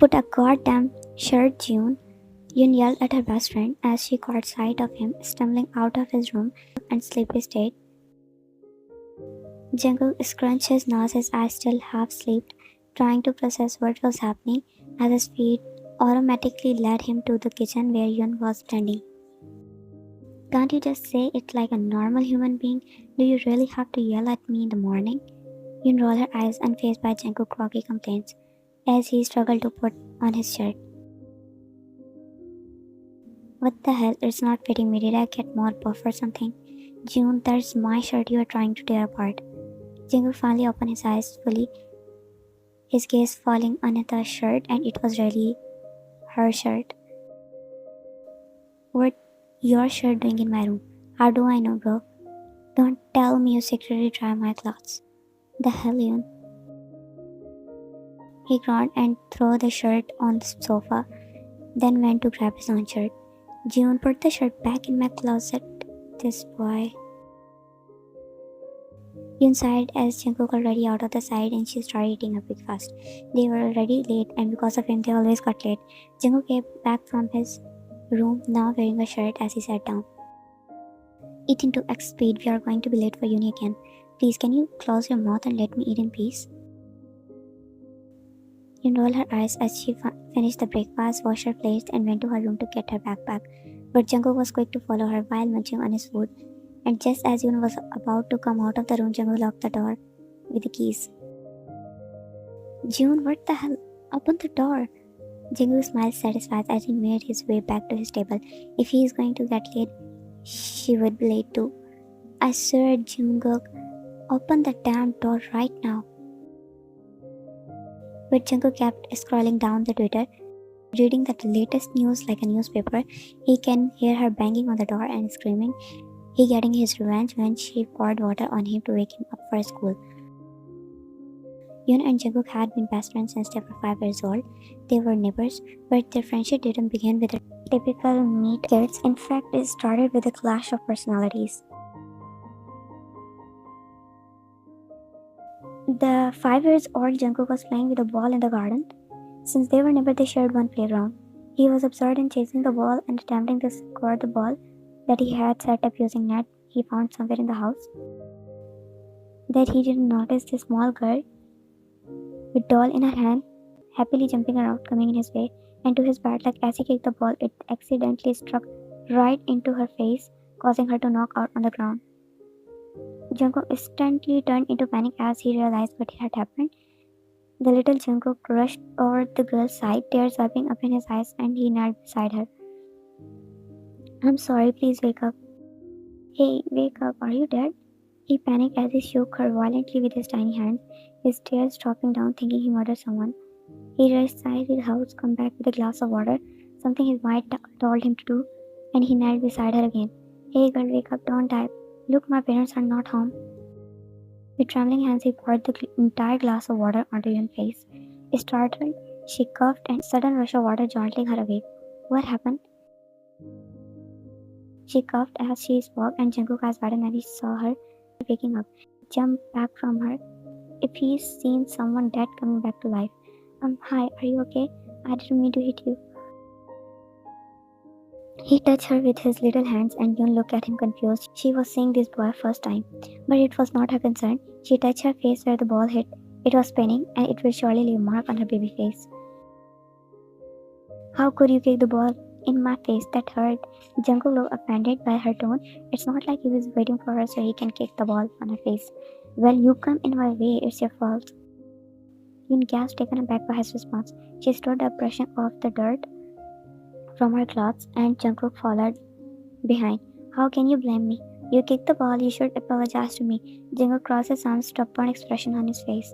Put a goddamn shirt, June. Yun yelled at her best friend as she caught sight of him stumbling out of his room and sleepy state. Jungkook scrunched his nose, his eyes still half asleep, trying to process what was happening as his feet automatically led him to the kitchen where Yun was blending. Can't you just say it like a normal human being? Do you really have to yell at me in the morning? Yun rolled her eyes, unfazed by Jungkook's groggy complaints, as he struggled to put on his shirt. What the hell? It's not fitting me. Did I get more puff or something? June, that's my shirt you are trying to tear apart. Jungkook finally opened his eyes fully, his gaze falling on the shirt, and it was really her shirt. What your shirt doing in my room? How do I know, bro? Don't tell me you secretly dry my clothes. The hell, Yun? He groaned and threw the shirt on the sofa, then went to grab his own shirt. June, put the shirt back in my closet. This boy. Yun sighed as Jungkook already out of the sight and she started eating her breakfast. They were already late and because of him they always got late. Jungkook came back from his room now wearing a shirt as he sat down. Eat into X speed, we are going to be late for uni again. Please, can you close your mouth and let me eat in peace? Yun rolled her eyes as she finished the breakfast, washed her plates, and went to her room to get her backpack. But Jungkook was quick to follow her while munching on his food. And just as Yun was about to come out of the room, Jungkook locked the door with the keys. June, what the hell? Open the door. Jungkook smiled satisfied as he made his way back to his table. If he is going to get late, she would be late too. I swear, Jungkook, open the damn door right now. But Jungkook kept scrolling down the Twitter, reading the latest news like a newspaper. He can hear her banging on the door and screaming. He getting his revenge when she poured water on him to wake him up for school. Yun and Jungkook had been best friends since they were 5 years old. They were neighbors, but their friendship didn't begin with a typical meet cutes. In fact, it started with a clash of personalities. The 5 years old Jungkook was playing with a ball in the garden. Since they were neighbors, they shared one playground. He was absorbed in chasing the ball and attempting to score the ball that he had set up using net he found somewhere in the house. That he didn't notice the small girl with doll in her hand, happily jumping around, coming in his way, and to his bad luck, as he kicked the ball, it accidentally struck right into her face, causing her to knock out on the ground. Jungkook instantly turned into panic as he realized what had happened. The little Jungkook rushed over the girl's side, tears wiping up in his eyes, and he knelt beside her. I'm sorry, please wake up. Hey, wake up, are you dead? He panicked as he shook her violently with his tiny hands, his tears dropping down, thinking he murdered someone. He rushed inside the house, come back with a glass of water, something his wife told him to do, and he knelt beside her again. Hey girl, wake up, don't die. Look, my parents are not home. With trembling hands, he poured the entire glass of water onto Yun's face. Startled, she coughed and a sudden rush of water jolting her awake. What happened? She coughed as she spoke, and Jungkook asked pardon when he saw her waking up. He jumped back from her. If he's seen someone dead coming back to life. Hi, are you okay? I didn't mean to hit you. He touched her with his little hands and Yun looked at him confused. She was seeing this boy first time. But it was not her concern. She touched her face where the ball hit. It was paining and it will surely leave a mark on her baby face. How could you kick the ball in my face? That hurt. Jungkook looked offended by her tone. It's not like he was waiting for her so he can kick the ball on her face. Well, you come in my way. It's your fault. Yun gasped, taken aback by his response. She stood up, brushing off the dirt from her clothes, and Jungkook followed behind. How can you blame me? You kicked the ball. You should apologize to me. Jungkook crossed his arms, stubborn expression on his face.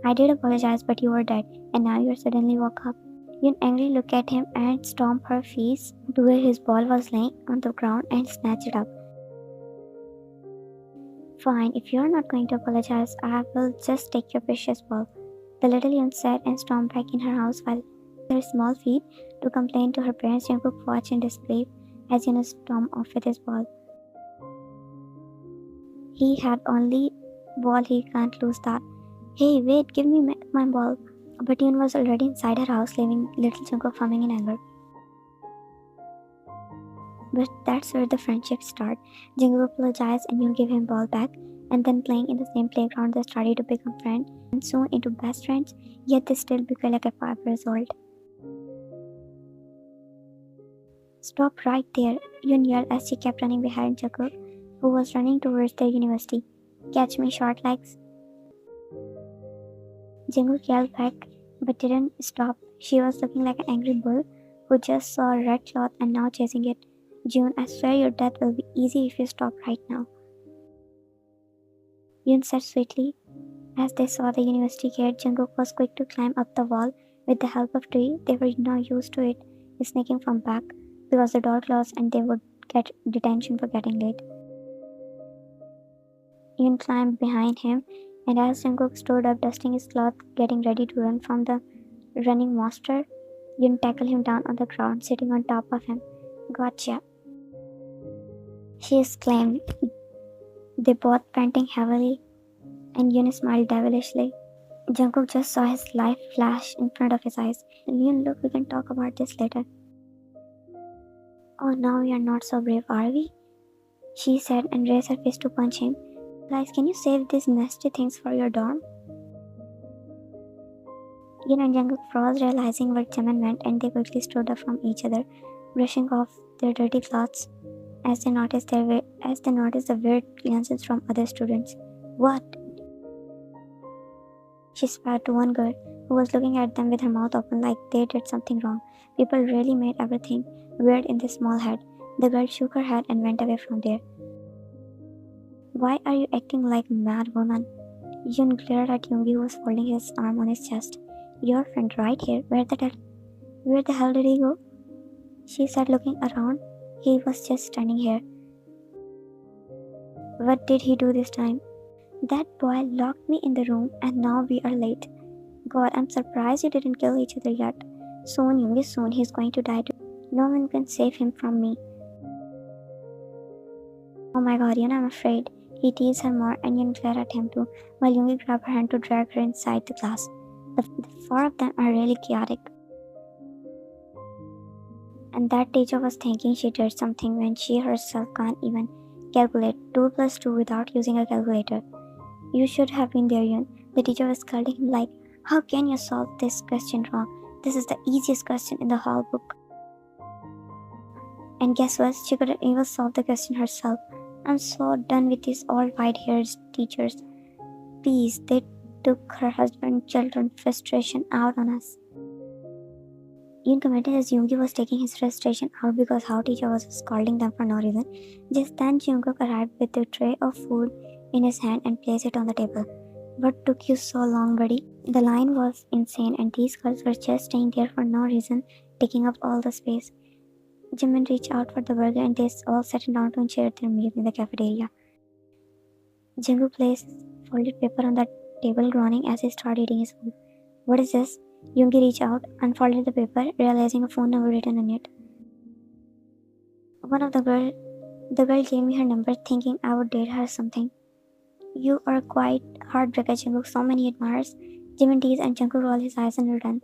I did apologize, but you were dead, and now you suddenly woke up. Yun angrily looked at him and stomped her face to where his ball was laying on the ground and snatched it up. Fine, if you're not going to apologize, I will just take your precious ball. The little Yun said and stomped back in her house while her small feet to complain to her parents. Jungkook watched in disbelief as Yun stomped off with his ball. He had only ball, he can't lose that. Hey, wait, give me my ball. But Yoon was already inside her house, leaving little Jungkook humming in anger. But that's where the friendship started. Jungkook apologized and Yoon gave him ball back. And then playing in the same playground, they started to become friends and soon into best friends. Yet they still became like a 5 years old. Stop right there, Yoon yelled as she kept running behind Jungkook, who was running towards their university. Catch me, short legs. Jungkook yelled back, but didn't stop. She was looking like an angry bull who just saw a red cloth and now chasing it. June, I swear your death will be easy if you stop right now. Yoon said sweetly. As they saw the university gate, Jungkook was quick to climb up the wall with the help of Tree. They were now used to it, sneaking from back because the door closed and they would get detention for getting late. Yoon climbed behind him, and as Jungkook stood up, dusting his cloth, getting ready to run from the running monster, Yoon tackled him down on the ground, sitting on top of him. Gotcha, she exclaimed. They both panting heavily, and Yoon smiled devilishly. Jungkook just saw his life flash in front of his eyes. Yoon, look, we can talk about this later. Oh, now we are not so brave, are we? She said and raised her fist to punch him. Guys, can you save these nasty things for your dorm? Yoon and Jungkook froze, realizing what Jamin meant, and they quickly stood up from each other, brushing off their dirty clothes as they noticed the weird glances from other students. What? She spat to one girl who was looking at them with her mouth open like they did something wrong. People really made everything weird in this small head. The girl shook her head and went away from there. Why are you acting like a mad woman? Yoon glared at Yoongi, who was folding his arm on his chest. Your friend right here. Where the hell did he go? She said, looking around. He was just standing here. What did he do this time? That boy locked me in the room and now we are late. God, I'm surprised you didn't kill each other yet. Soon, Yoongi, soon he's going to die too. No one can save him from me. Oh my god, Yoon, I'm afraid. He teased her more and Yoon glared at him too, while Yoongi grabbed her hand to drag her inside the class. The four of them are really chaotic. And that teacher was thinking she did something when she herself can't even calculate 2 plus 2 without using a calculator. You should have been there, Yoon. The teacher was scolding him like, how can you solve this question wrong? This is the easiest question in the whole book. And guess what? She couldn't even solve the question herself. I'm so done with these old white-haired teachers. Please, they took her husband, children, frustration out on us. Yoon commented as Yoongi was taking his frustration out because how teacher was scolding them for no reason. Just then Jungkook arrived with a tray of food in his hand and placed it on the table. What took you so long, buddy? The line was insane and these girls were just staying there for no reason, taking up all the space. Jimin reached out for the burger and they all sat down to share their meal in the cafeteria. Jungkook placed folded paper on the table, groaning as he started eating his food. What is this? Yoongi reached out, unfolded the paper, realizing a phone number written on it. The girl gave me her number, thinking I would date her or something. You are quite heartbreaker, Jungkook. So many admirers. Jimin teased and Jungkook rolled his eyes and were done.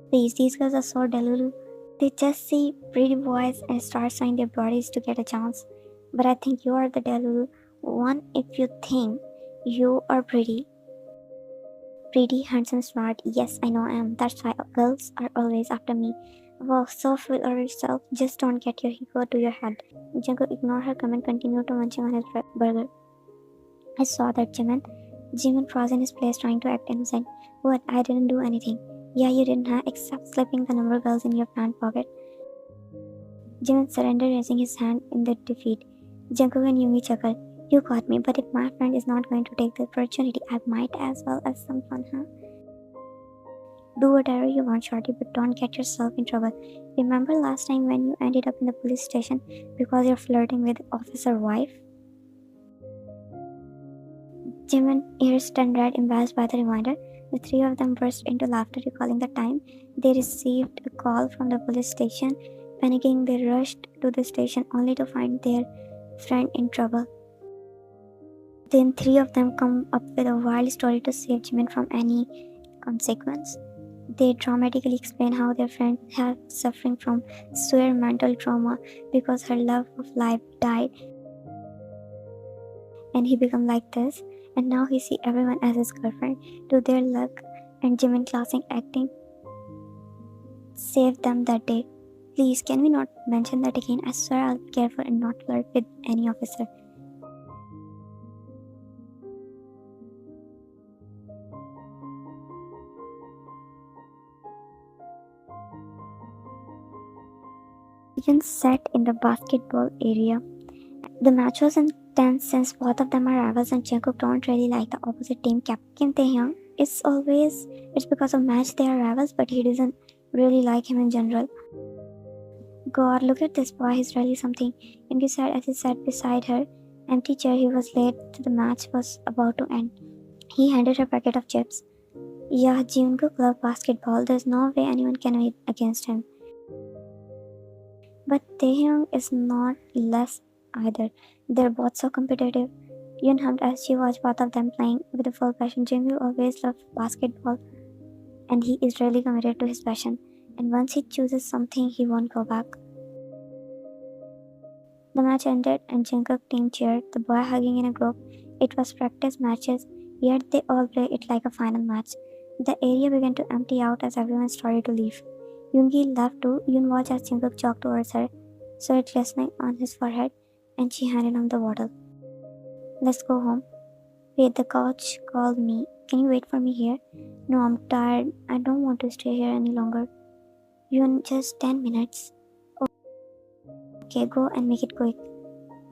Please, these girls are so delulu. They just see pretty boys and start showing their bodies to get a chance. But I think you are the delulu one if you think you are pretty. Pretty, handsome, smart. Yes, I know I am. That's why girls are always after me. Wow, so full of yourself. Just don't get your ego to your head. Jungkook ignored her comment, continued to munching on his burger. I saw that, Jimin. Jimin froze in his place, trying to act innocent. What? I didn't do anything. Yeah, you didn't, huh? Except slipping the number girls in your pant pocket. Jimin surrendered, raising his hand in the defeat. Jungkook and Yoongi chuckled. You got me, but if my friend is not going to take the opportunity, I might as well have some fun, huh? Do whatever you want, shorty, but don't get yourself in trouble. Remember last time when you ended up in the police station because you're flirting with officer wife? Jimin ears turned red, embarrassed by the reminder. The three of them burst into laughter, recalling the time they received a call from the police station. Panicking, they rushed to the station only to find their friend in trouble. Then three of them come up with a wild story to save Jimin from any consequence. They dramatically explain how their friend had suffering from severe mental trauma because her love of life died and he became like this, and now he see everyone as his girlfriend. To their luck and Jimin classic acting saved them that day. Please, can we not mention that again? I swear I'll be careful and not flirt with any officer. Ian sat in the basketball area. The match was intense since both of them are rivals and Jungkook don't really like the opposite team captain Taehyung. It's because of match they are rivals, but he doesn't really like him in general. God, look at this boy, he's really something. Yoongi said as he sat beside her empty chair. He was late. The match was about to end. He handed her a packet of chips. Yeah, Jungkook loves basketball. There's no way anyone can win against him. But Taehyung is not less either. They're both so competitive. Yoon hummed as she watched both of them playing with a full passion. Jungkook always loved basketball and he is really committed to his passion. And once he chooses something, he won't go back. The match ended and Jungkook team cheered, the boy hugging in a group. It was practice matches, yet they all played it like a final match. The area began to empty out as everyone started to leave. Yoongi laughed too. Yoon watched as Jungkook jogged towards her, sweat glistening on his forehead, and she handed him the bottle. Let's go home. Wait, the coach called me. Can you wait for me here? No, I'm tired. I don't want to stay here any longer. Yoon, just 10 minutes. Okay, go and make it quick.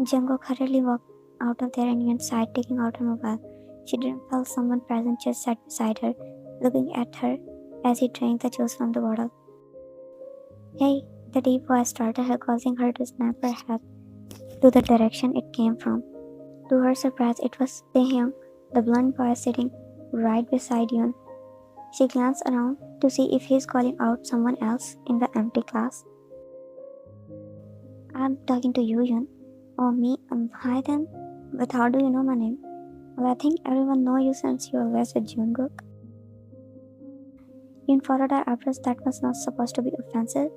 Jungkook hurriedly walked out of there and Yoon sighed, taking out her mobile. She didn't feel someone present just sat beside her, looking at her as he drank the juice from the bottle. Hey, the deep voice started her, causing her to snap her head to the direction it came from. To her surprise, it was Taehyung, the blonde boy sitting right beside Yoon. She glanced around to see if he's calling out someone else in the empty class. I'm talking to you, Yoon. Oh, me? Hi then. But how do you know my name? Well, I think everyone knows you since you always with Jungkook. Yoon followed her after that was not supposed to be offensive,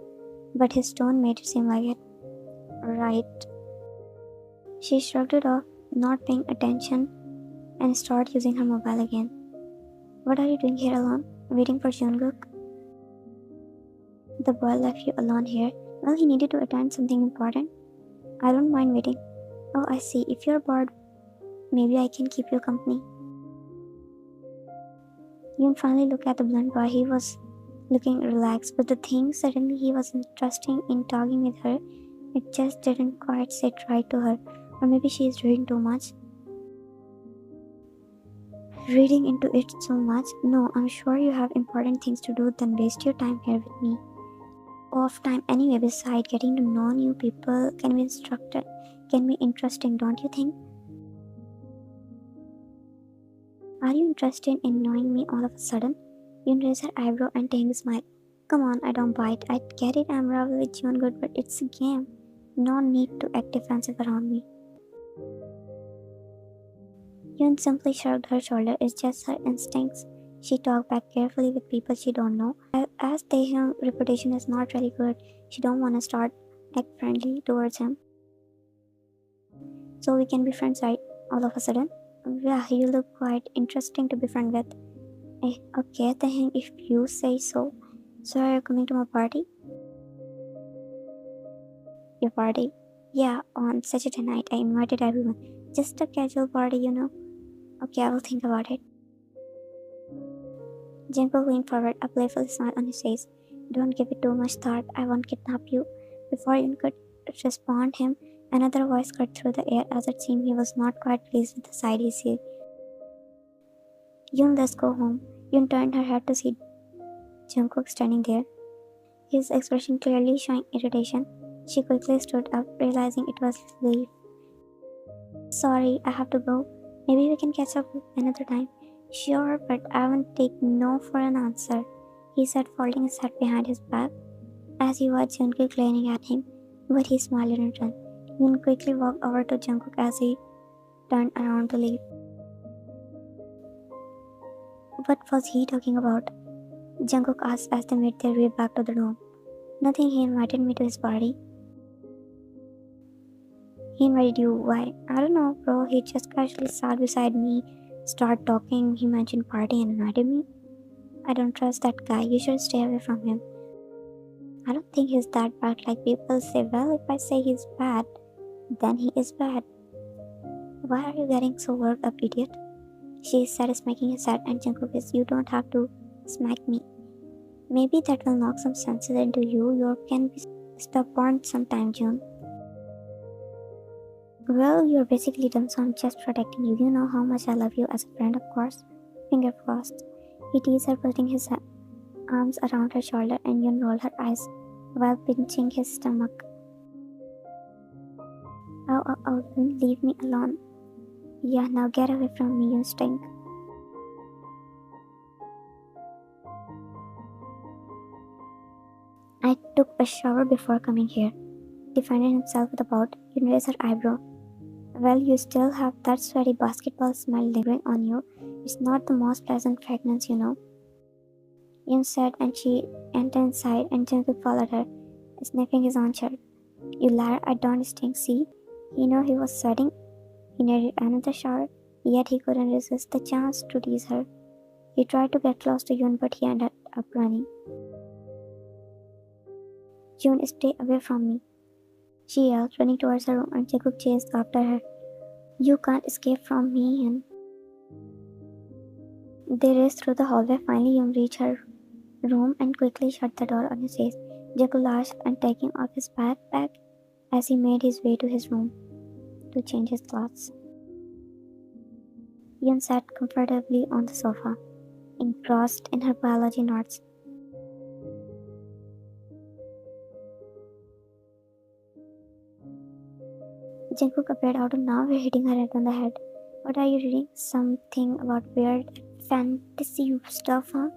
but his tone made it seem like it. Right. She shrugged it off, not paying attention, and started using her mobile again. What are you doing here alone? Waiting for Jungkook? The boy left you alone here. Well, he needed to attend something important. I don't mind waiting. Oh, I see. If you're bored, maybe I can keep you company. Yoon finally looked at the blonde boy. He was looking relaxed, but the thing suddenly he was interested in talking with her. It just didn't quite sit right to her. Or maybe she is reading too much. Reading into it so much? No, I'm sure you have important things to do than waste your time here with me. Off time anyway. Besides, getting to know new people can be interesting, don't you think? Are you interested in knowing me all of a sudden? Yoon raised her eyebrow and Taehyung smiled. Come on, I don't bite. I get it, I'm rival with Jungkook, but it's a game. No need to act defensive around me. Yoon simply shrugged her shoulder. It's just her instincts. She talked back carefully with people she don't know. As Taehyung's reputation is not really good, she don't want to start act friendly towards him. So we can be friends, right? All of a sudden? Yeah, you look quite interesting to be friend with. Okay, Taehyung, if you say so. So are you coming to my party? Your party? Yeah, on Saturday night I invited everyone. Just a casual party, you know. Okay, I will think about it. Jungkook leaned forward, a playful smile on his face. Don't give it too much thought. I won't kidnap you. Before Yoon could respond him, another voice cut through the air as it seemed he was not quite pleased with the sight he saw. Yoon, let's go home. Yoon turned her head to see Jungkook standing there, his expression clearly showing irritation. She quickly stood up, realizing it was Leaf. Sorry, I have to go. Maybe we can catch up another time. Sure, but I won't take no for an answer, he said, folding his head behind his back as he watched Jungkook glaring at him, but he smiled in return. Yoon quickly walked over to Jungkook as he turned around to leave. What was he talking about? Jungkook asked as they made their way back to the dorm. Nothing, he invited me to his party. He invited you, why? I don't know, bro. He just casually sat beside me, started talking, he mentioned party and invited me. I don't trust that guy, you should stay away from him. I don't think he's that bad like people say. Well, if I say he's bad, then he is bad. Why are you getting so worked up, idiot? She said, smacking his head, and Jungkook is, you don't have to smack me. Maybe that will knock some sense into you. You can be stubborn sometime, June. Well, you're basically dumb, so I'm just protecting you. You know how much I love you as a friend, of course. Finger crossed. He teased her, putting his arms around her shoulder, and Yun rolled her eyes while pinching his stomach. Oh, Yun, leave me alone. Yeah, now get away from me, you stink. I took a shower before coming here. Defended himself with a pout. Yun raised her eyebrow. Well, you still have that sweaty basketball smell lingering on you. It's not the most pleasant fragrance, you know. Yun said, and she entered inside, and Jungkook followed her, sniffing his own shirt. You liar, I don't stink, see? He knew he was sweating. He needed another shower, yet he couldn't resist the chance to tease her. He tried to get close to Yun, but he ended up running. June, stay away from me, she yelled, running towards her room, and Jungkook chased after her. You can't escape from me, Yun. They raced through the hallway. Finally, Yun reached her room and quickly shut the door on his face. Jungkook laughed and taking off his backpack as he made his way to his room to change his clothes. Yun sat comfortably on the sofa, engrossed in her biology notes. Jungkook appeared out of nowhere, hitting her on the head. What are you reading? Something about weird fantasy stuff, huh?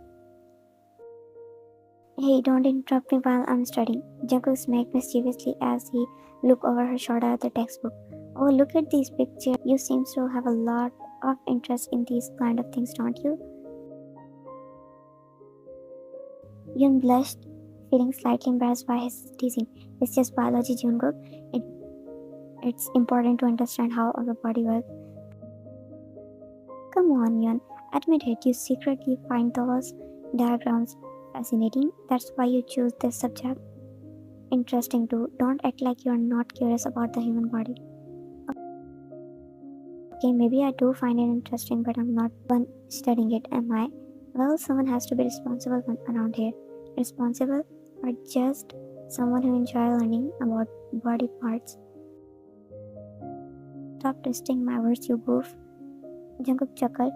Hey, don't interrupt me while I'm studying. Jungkook smirked mischievously as he looked over her shoulder at the textbook. Oh, look at these pictures. You seem to have a lot of interest in these kind of things, don't you? Yun blushed, feeling slightly embarrassed by his teasing. It's just biology, Jungkook. It's important to understand how our body works. Come on, Yun. Admit it, you secretly find those diagrams fascinating. That's why you choose this subject. Interesting too. Don't act like you're not curious about the human body. Okay, maybe I do find it interesting, but I'm not one studying it, am I? Well, someone has to be responsible one around here. Responsible or just someone who enjoys learning about body parts? Stop twisting my words, you goof. Jungkook chuckled,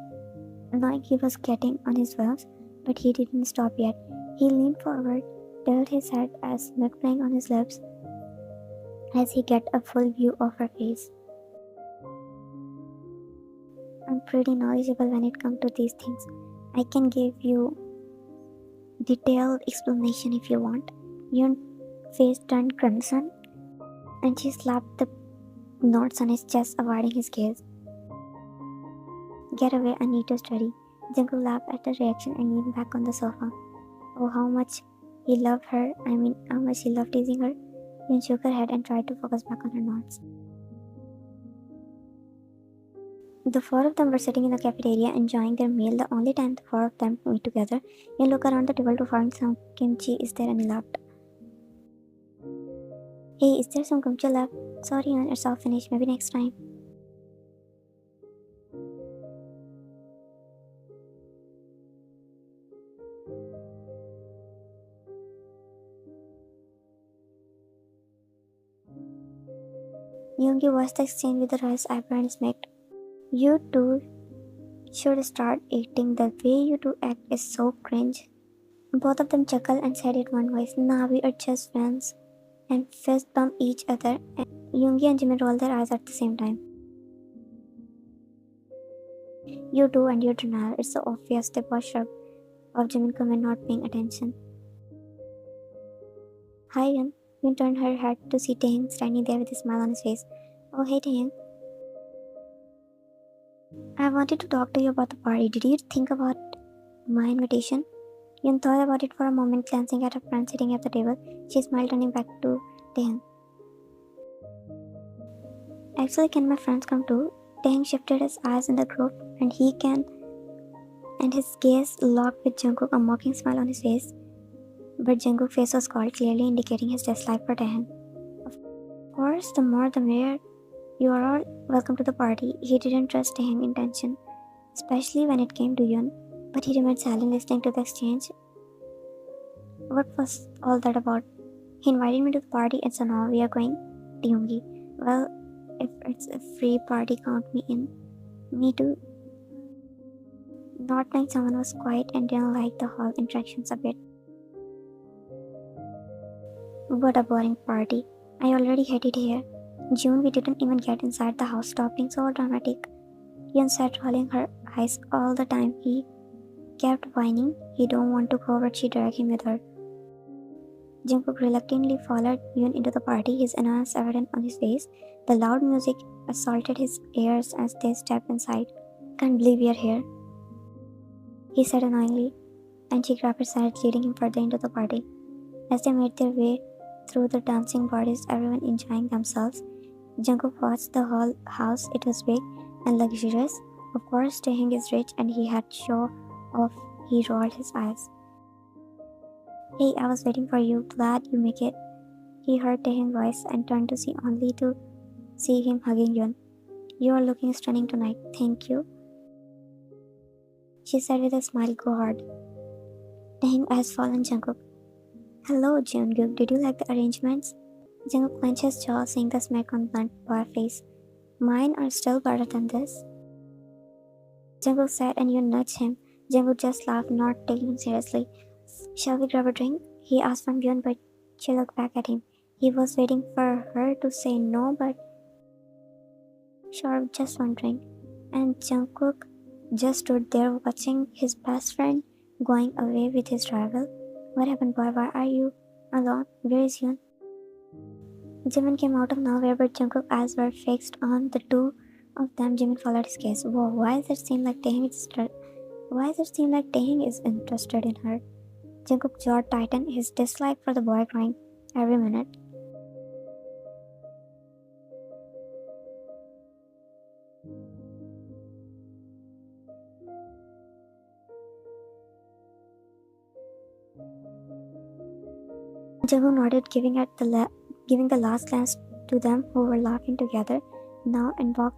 knowing he was getting on his nerves, but he didn't stop yet. He leaned forward, tilted his head as milk playing on his lips as he get a full view of her face. I'm pretty knowledgeable when it comes to these things. I can give you detailed explanation if you want. Your face turned crimson, and she slapped the notes on his chest, avoiding his gaze. Get away, I need to study. Jungkook laughed at the reaction and leaned back on the sofa. Oh, how much he loved her. How much he loved teasing her. Yun shook her head and tried to focus back on her notes. The four of them were sitting in the cafeteria enjoying their meal. The only time the four of them meet together. Yun looked around the table to find some kimchi. Is there any left? Hey, is there some kimchi left? Sorry, Yun, it's all finished. Maybe next time. Yoongi watched the exchange with the raised eyebrow and smirked. You two should start acting. The way you two act is so cringe. Both of them chuckled and said it one voice. Nah, we are just friends. And fist bumped each other. And Yoongi and Jimin rolled their eyes at the same time. You do and you do not. It's so obvious. They both shrugged off Jimin comment, not paying attention. Hi, Yun. Yun turned her head to see Taeyang standing there with a smile on his face. Oh, hey, Taeyang. I wanted to talk to you about the party. Did you think about my invitation? Yun thought about it for a moment, glancing at her friend sitting at the table. She smiled, turning back to Taehyung. Actually, can my friends come too? Taehyung shifted his eyes in the group, and he can, and his gaze locked with Jungkook, a mocking smile on his face. But Jungkook's face was cold, clearly indicating his dislike for Taehyung. Of course, the more the merrier. You are all welcome to the party. He didn't trust Taehyung's intention, especially when it came to Yun, but he remained silent, listening to the exchange. What was all that about? He invited me to the party, and so now we are going. Yoongi. Well, if it's a free party, count me in. Me too. Not knowing someone was quiet and didn't like the whole interactions a bit. What a boring party. I already hate it here. June, we didn't even get inside the house. Stop being so dramatic. Yun sat rolling her eyes all the time. He kept whining. He don't want to go, but she dragged him with her. Jungkook reluctantly followed Yoon into the party, his annoyance evident on his face. The loud music assaulted his ears as they stepped inside. Can't believe you're here, he said annoyingly, and she grabbed his side, leading him further into the party. As they made their way through the dancing bodies, everyone enjoying themselves, Jungkook watched the whole house. It was big and luxurious. Of course, Taehyung is rich and he had show off. He rolled his eyes. Hey, I was waiting for you. Glad you make it. He heard Taehyung's voice and turned to see only to see him hugging Yun. You are looking stunning tonight. Thank you, she said with a smile. Go hard. Taehyung eyes fallen Jungkook. Hello, Jungkook. Did you like the arrangements? Jungkook clenched his jaw, seeing the smirk on blunt boy face. Mine are still better than this, Jungkook said, and Yun nudged him. Jungkook just laughed, not taking him seriously. Shall we grab a drink? He asked from Yun, but she looked back at him. He was waiting for her to say no, but sure, just one drink. And Jungkook just stood there watching his best friend going away with his rival. What happened, boy? Why are you alone? Where is Yun? Jimin came out of nowhere, but Jungkook's eyes were fixed on the two of them. Jimin followed his gaze. Whoa, why does it seem like Taehyung is interested in her? Jungkook's jaw tightened, his dislike for the boy growing every minute. Jungkook nodded, giving the last glance to them who were laughing together now, and walked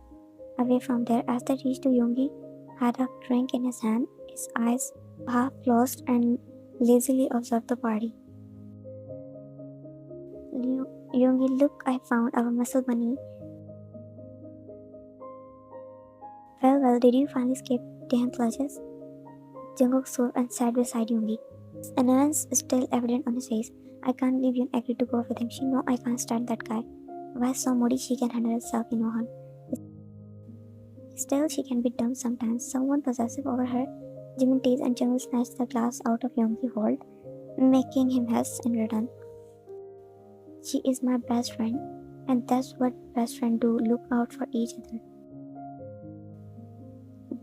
away from there. As they reached, Yoongi had a drink in his hand, his eyes half closed, and lazily observed the party. Yoongi, look, I found our muscle bunny. Well, did you finally escape Taehyung clutches? Jungkook stood and sat beside Yoongi. Annoyance is still evident on his face. I can't believe you agreed to go with him. She know I can't stand that guy. Why so moody? She can handle herself, you know her. Still, she can be dumb sometimes. Someone possessive over her. Jimin teased and Jungkook snatched the glass out of Yoongi's hold, making him hiss in return. She is my best friend, and that's what best friends do. Look out for each other.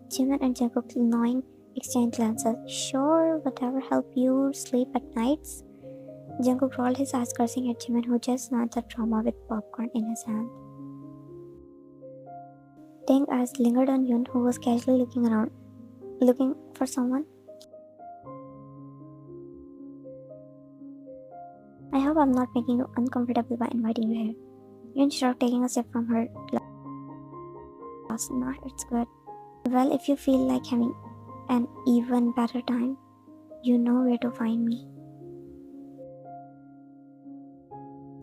Jimin and Jungkook knowing exchanged glances. Sure, whatever help you sleep at nights. Jungkook rolled his eyes, cursing at Jimin, who just nods at trauma with popcorn in his hand. Taehyung's eyes lingered on Yun, who was casually looking around, looking for someone. I hope I'm not making you uncomfortable by inviting you here. Yun shrugged, taking a sip from her glass. Nah, it's good. Well, if you feel like having an even better time, you know where to find me.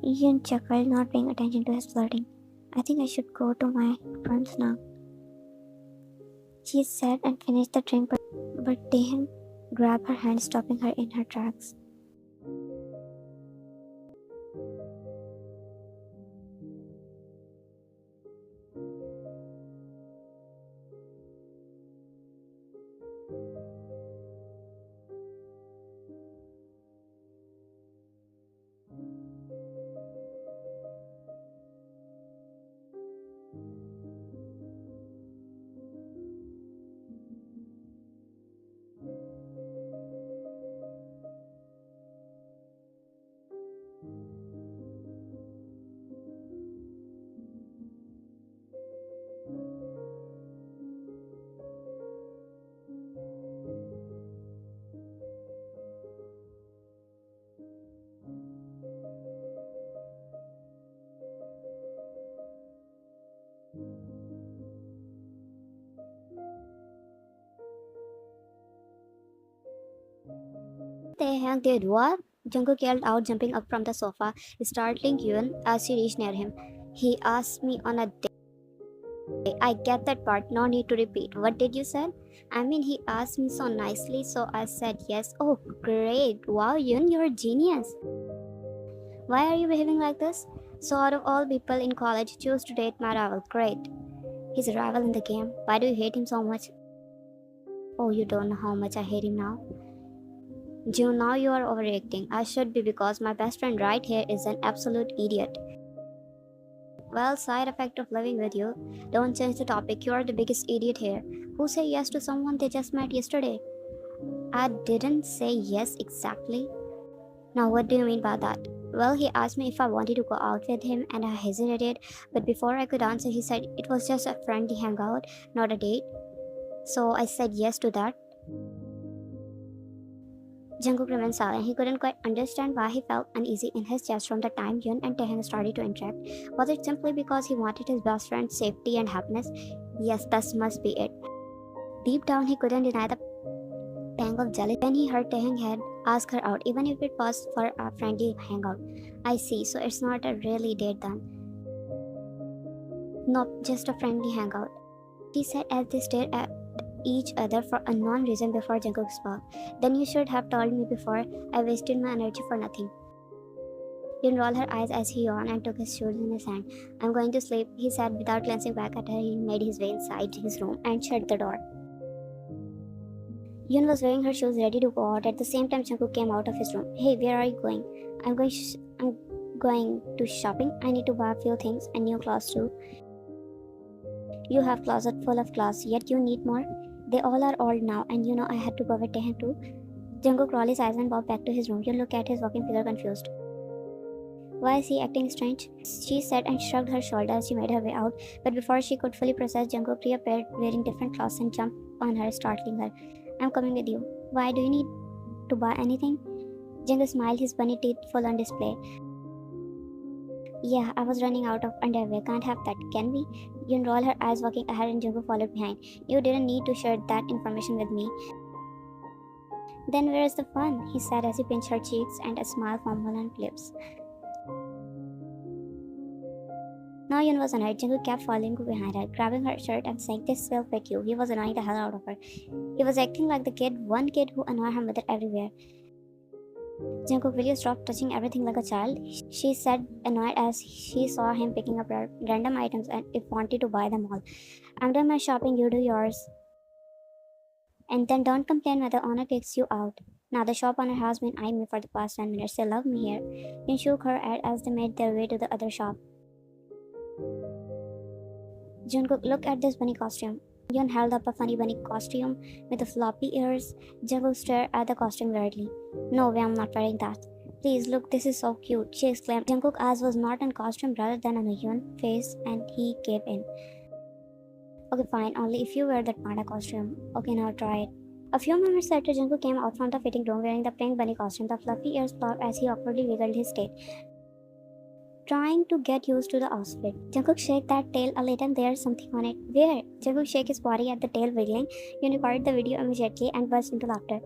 Yun chuckled, not paying attention to his flirting. I think I should go to my friends now, she said, and finished the drink, but Taehyung grabbed her hand, stopping her in her tracks. Taehyung did what? Jungkook yelled out, jumping up from the sofa, startling Yoon as she reached near him. He asked me on a date. I get that part, no need to repeat. What did you say? I mean, he asked me so nicely, so I said yes. Oh, great. Wow, Yoon, you're a genius. Why are you behaving like this? So, out of all people in college, choose to date my rival. Great. He's a rival in the game. Why do you hate him so much? Oh, you don't know how much I hate him now. June, now you are overreacting. I should be because my best friend right here is an absolute idiot. Well, side effect of living with you. Don't change the topic. You are the biggest idiot here. Who say yes to someone they just met yesterday? I didn't say yes exactly. Now, what do you mean by that? Well, he asked me if I wanted to go out with him and I hesitated, but before I could answer, he said it was just a friendly hangout, not a date. So I said yes to that. Jungkook remained silent. He couldn't quite understand why he felt uneasy in his chest from the time Yoon and Taehyung started to interact. Was it simply because he wanted his best friend's safety and happiness? Yes, that must be it. Deep down, he couldn't deny the pang of jealousy when he heard Taehyung had asked her out, even if it was for a friendly hangout. I see, so it's not a really date then. Nope, just a friendly hangout. She said as they stared at each other for a unknown reason before Jungkook spoke. Then you should have told me before. I wasted my energy for nothing. Yoon rolled her eyes as he yawned and took his shoes in his hand. I'm going to sleep, he said without glancing back at her. He made his way inside his room and shut the door. Yoon was wearing her shoes ready to go out. At the same time, Jungkook came out of his room. Hey, where are you going? I'm going to shopping. I need to buy a few things and new clothes too. You have closet full of clothes, yet you need more. They all are old now, and you know I had to go with Taehyung too. Jungkook rolled his eyes and walked back to his room. Yoon looked at his walking figure confused. Why is he acting strange? She said and shrugged her shoulders as she made her way out, but before she could fully process, Jungkook reappeared wearing different clothes and jumped on her, startling her. I'm coming with you. Why do you need to buy anything? Jungkook smiled, his bunny teeth full on display. Yeah, I was running out of underwear. Can't have that, can we? Yoon rolled her eyes, walking ahead, and Jungkook followed behind. You didn't need to share that information with me. Then where is the fun? He said as he pinched her cheeks and a smile formed on her lips. Now Yoon was annoyed. Jungkook kept following behind her, grabbing her shirt and saying, "This will fit you." He was annoying the hell out of her. He was acting like the one kid who annoyed her mother everywhere. Jungkook, will you stop touching everything like a child? She said, annoyed as she saw him picking up random items and if wanted to buy them all. I'm done my shopping, you do yours. And then don't complain when the owner kicks you out. Now the shop owner has been eyeing me for the past 10 minutes. They love me here. Yoon shook her head as they made their way to the other shop. Jungkook, look at this bunny costume. Yoon held up a funny bunny costume with the floppy ears. Jungkook stared at the costume weirdly. No way, I'm not wearing that. Please look, this is so cute, she exclaimed. Jungkook's eyes was not on costume rather than on a Yoon's face, and he gave in. Okay, fine, only if you wear that panda costume. Okay, now try it. A few moments later, Jungkook came out from the fitting room wearing the pink bunny costume. The fluffy ears flopped as he awkwardly wiggled his tail, trying to get used to the outfit. Jungkook shook that tail a little. There's something on it. Where? Jungkook shook his body at the tail wiggling. Yoon recorded the video immediately and burst into laughter.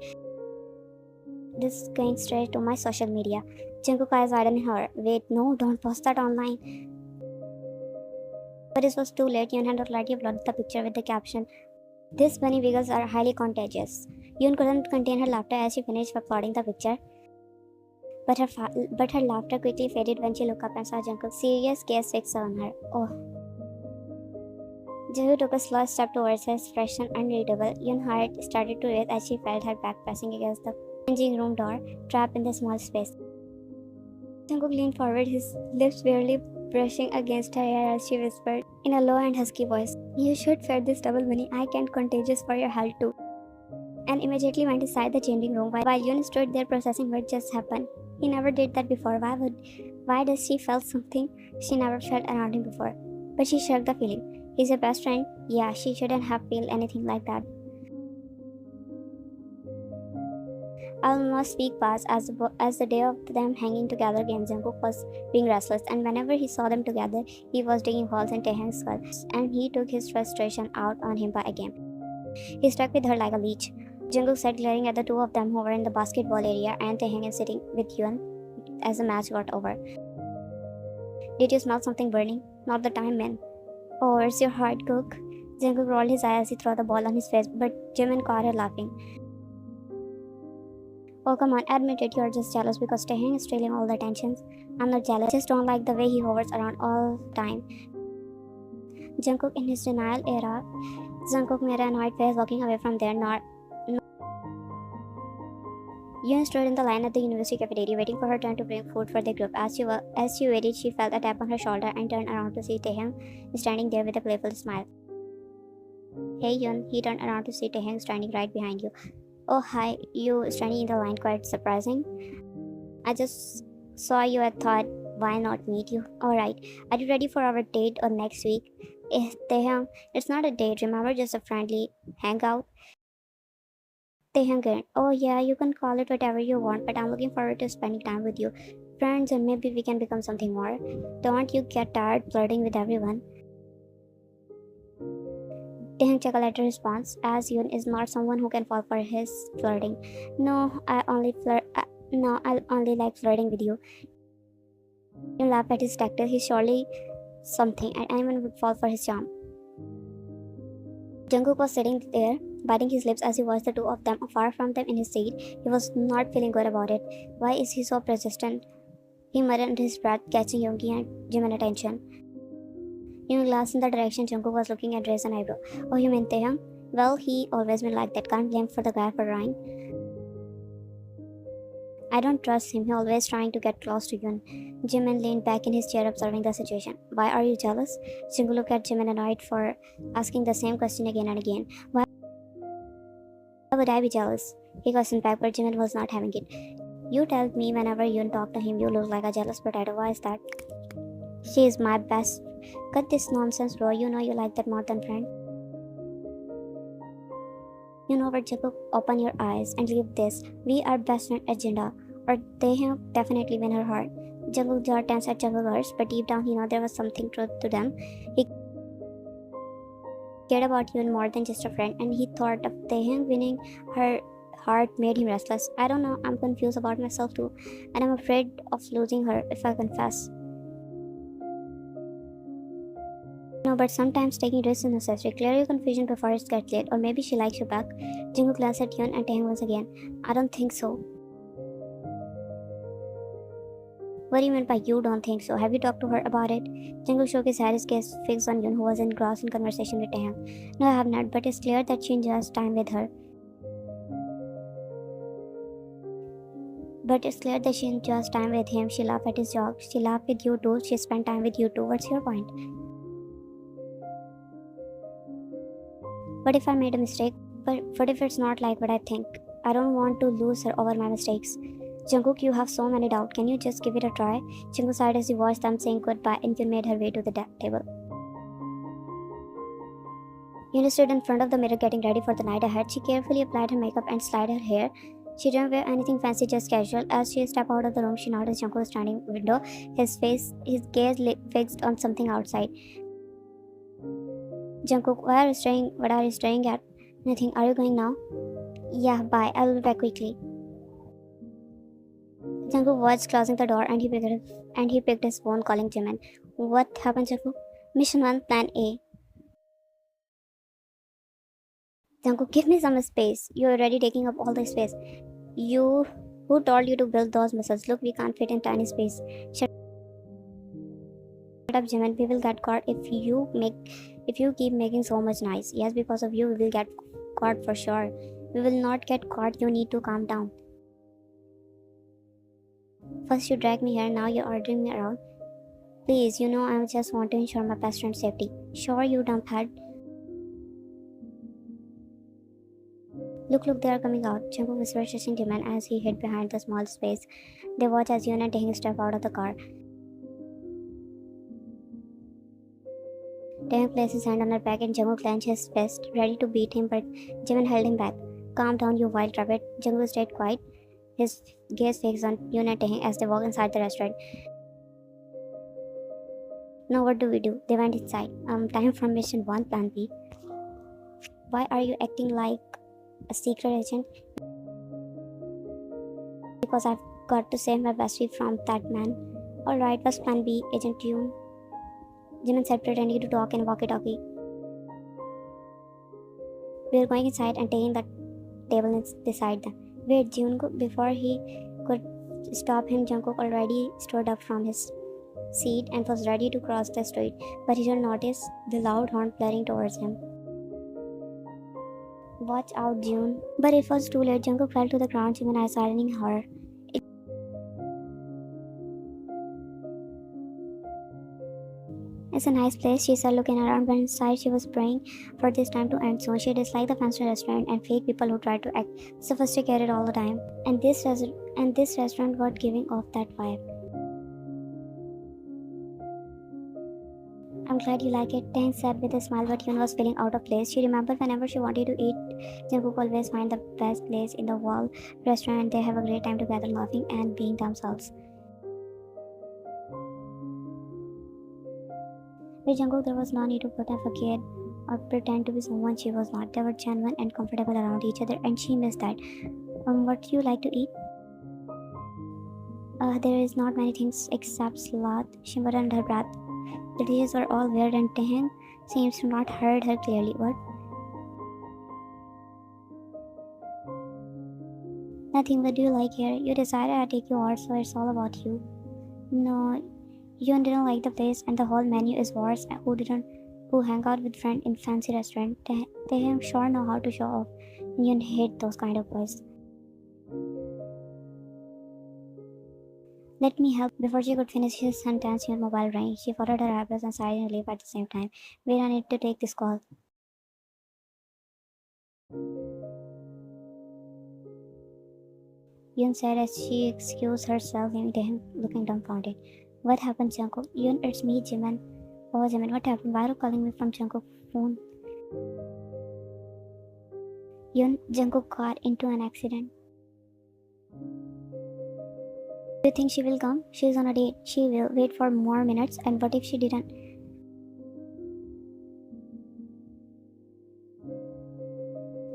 This is going straight to my social media. Jungkook's eyes widened in horror. Wait, no, don't post that online. But this was too late. Yoon had already uploaded the picture with the caption, "These bunny wiggles are highly contagious." Yoon couldn't contain her laughter as she finished uploading the picture. But her laughter quickly faded when she looked up and saw Jungkook's serious gaze fixed on her. Oh. Jungkook took a slow step towards her, expression unreadable. Yoon's heart started to race as she felt her back pressing against the changing room door, trapped in the small space. Jungkook leaned forward, his lips barely brushing against her hair as she whispered in a low and husky voice, "You should fear this double bunny. I can contagious for your health too." And immediately went inside the changing room while Yoon stood there processing what just happened. He never did that before. Why does she felt something she never felt around him before? But she shrugged the feeling. He's your best friend? Yeah, she shouldn't have felt anything like that. Almost week passed as the day of them hanging together came. Jungkook was being restless, and whenever he saw them together, he was digging holes in Taehyung's skull, and he took his frustration out on him by a game. He stuck with her like a leech. Jungkook said, glaring at the two of them who were in the basketball area and Taehyung is sitting with Yoon as the match got over. Did you smell something burning? Not the time, man. Oh, where's your heart, Cook? Jungkook rolled his eye as he threw the ball on his face, but Jimin caught her laughing. Oh, come on, admit it, you're just jealous because Taehyung is stealing all the attentions. I'm not jealous, just don't like the way he hovers around all the time. Jungkook in his denial era. Jungkook made an annoyed face walking away from there. Yoon stood in the line at the university cafeteria waiting for her turn to bring food for the group. As she waited, she felt a tap on her shoulder and turned around to see Taehyung standing there with a playful smile. Hey Yoon, he turned around to see Taehyung standing right behind you. Oh hi, you standing in the line, quite surprising. I just saw you and thought, why not meet you? Alright, are you ready for our date on next week? Taehyung, it's not a date, remember, just a friendly hangout. Taehyung grinned. Oh yeah, you can call it whatever you want, but I'm looking forward to spending time with you. Friends, and maybe we can become something more. Don't you get tired flirting with everyone? Taehyung chuckled at her response, as Yoon is not someone who can fall for his flirting. No, I'll only like flirting with you. Yoon laughed at his tactile. He's surely something, and anyone would fall for his charm. Jungkook was sitting there, biting his lips as he watched the two of them far from them in his seat. He was not feeling good about it. Why is he so persistent? He muttered under his breath, catching Yoongi and Jimin's attention. Yoon glanced in the direction Jungkook was looking and raised an eyebrow. Oh, you mean Taehyung? Well, he always been like that. Can't blame for the guy for lying. I don't trust him. He always trying to get close to Yoon. Jimin leaned back in his chair observing the situation. Why are you jealous? Jungkook looked at Jimin annoyed for asking the same question again and again. Why would I be jealous? He questioned back, but Jimin was not having it. You tell me whenever Yoon talk to him, you look like a jealous potato. Why is that? She is my best. Cut this nonsense, bro. You know you like that more than friend. You know what, Jungkook? Open your eyes and leave this. We are best friend agenda. Or they have definitely win her heart. Jungkook jaw tense at Jungkookers, but deep down he knew there was something truth to them. He cared about Yoon more than just a friend, and he thought of Taehyung winning her heart made him restless. I don't know, I'm confused about myself too, and I'm afraid of losing her if I confess. No, but sometimes taking risks is necessary. Clear your confusion before it gets late, or maybe she likes you back. Jungkook glanced at Yoon and Taehyung once again. I don't think so. What do you mean by you don't think so? Have you talked to her about it? Jungkook shook his head, his gaze fixed on Yoon, who was engrossed in conversation with Taehyung. No, I have not, but it's clear that she enjoys time with her. But it's clear that she enjoys time with him. She laughed at his joke. She laughed with you too. She spent time with you too. What's your point? What if I made a mistake? But what if it's not like what I think? I don't want to lose her over my mistakes. Jungkook, you have so many doubts. Can you just give it a try? Jungkook sighed as he watched them saying goodbye and Yoon made her way to the table. Yoon stood in front of the mirror getting ready for the night ahead. She carefully applied her makeup and styled her hair. She didn't wear anything fancy, just casual. As she stepped out of the room, she noticed Jungkook standing window, his gaze fixed on something outside. Jungkook, what are you staring at? Nothing. Are you going now? Yeah, bye. I will be back quickly. Jungkook watched closing the door and he picked his phone calling Jimin. What happened, Jungkook? Mission 1, Plan A. Jungkook, give me some space. You're already taking up all the space. Who told you to build those muscles? Look, we can't fit in tiny space. Shut up, Jimin. We will get caught if you keep making so much noise. Yes, because of you, we will get caught for sure. We will not get caught. You need to calm down. First you drag me here, now you're ordering me around. Please, you know I just want to ensure my best friend's safety. Sure, you dumbhead. Look, they are coming out. Jungkook whispered, shushing Jimin as he hid behind the small space. They watched as Yoon and Taehyung step out of the car. Taehyung placed his hand on her back and Jungkook clenched his fist, ready to beat him, but Jimin held him back. Calm down, you wild rabbit. Jungkook stayed quiet, his gaze fixed on Yoon and Taehyung as they walked inside the restaurant. Now what do we do? They went inside. Time for mission 1, Plan B. Why are you acting like a secret agent because I've got to save my bestie from that man. Alright, what's plan B, Agent Yoon? Jimin said, pretending to talk in walkie-talkie. We were going inside and taking the table beside them. Wait, Jungkook, before he could stop him, Jungkook already stood up from his seat and was ready to cross the street, but he didn't notice the loud horn blaring towards him. Watch out, June. But it was too late. Jungkook fell to the ground, Jimin eyes silencing horror. It's a nice place, she said, looking around, but inside she was praying for this time to end soon. She disliked the fancy restaurant and fake people who tried to act sophisticated all the time. And this restaurant was giving off that vibe. I'm glad you like it, Tang said with a smile, but Yoon was feeling out of place. She remembered whenever she wanted to eat, Jungkook always find the best place in the wall restaurant and they have a great time together laughing and being themselves. With Jungkook, there was no need to put up a kid or pretend to be someone she was not. They were genuine and comfortable around each other, and she missed that. What do you like to eat? There is not many things except salad, she muttered under her breath. The dishes were all weird and Taehyung seems to not heard her clearly. What? Nothing. What do you like here? You decided I'd take you out, so it's all about you. No, Yoon didn't like the place and the whole menu is worse. Who hang out with friends in fancy restaurant. Taehyung sure know how to show off. Yoon hate those kind of boys. Let me help. Before she could finish his sentence, Yoon's mobile rang. She followed her eyebrows and sighed in relief at the same time. Wait, I need to take this call. Yoon said as she excused herself, leaving him looking dumbfounded. What happened, Jungkook? Yoon, it's me, Jimin. Oh, Jimin, what happened? Why are you calling me from Jungkook's phone? Yoon, Jungkook got into an accident. Do you think she will come? She is on a date. She will wait for more minutes. And what if she didn't?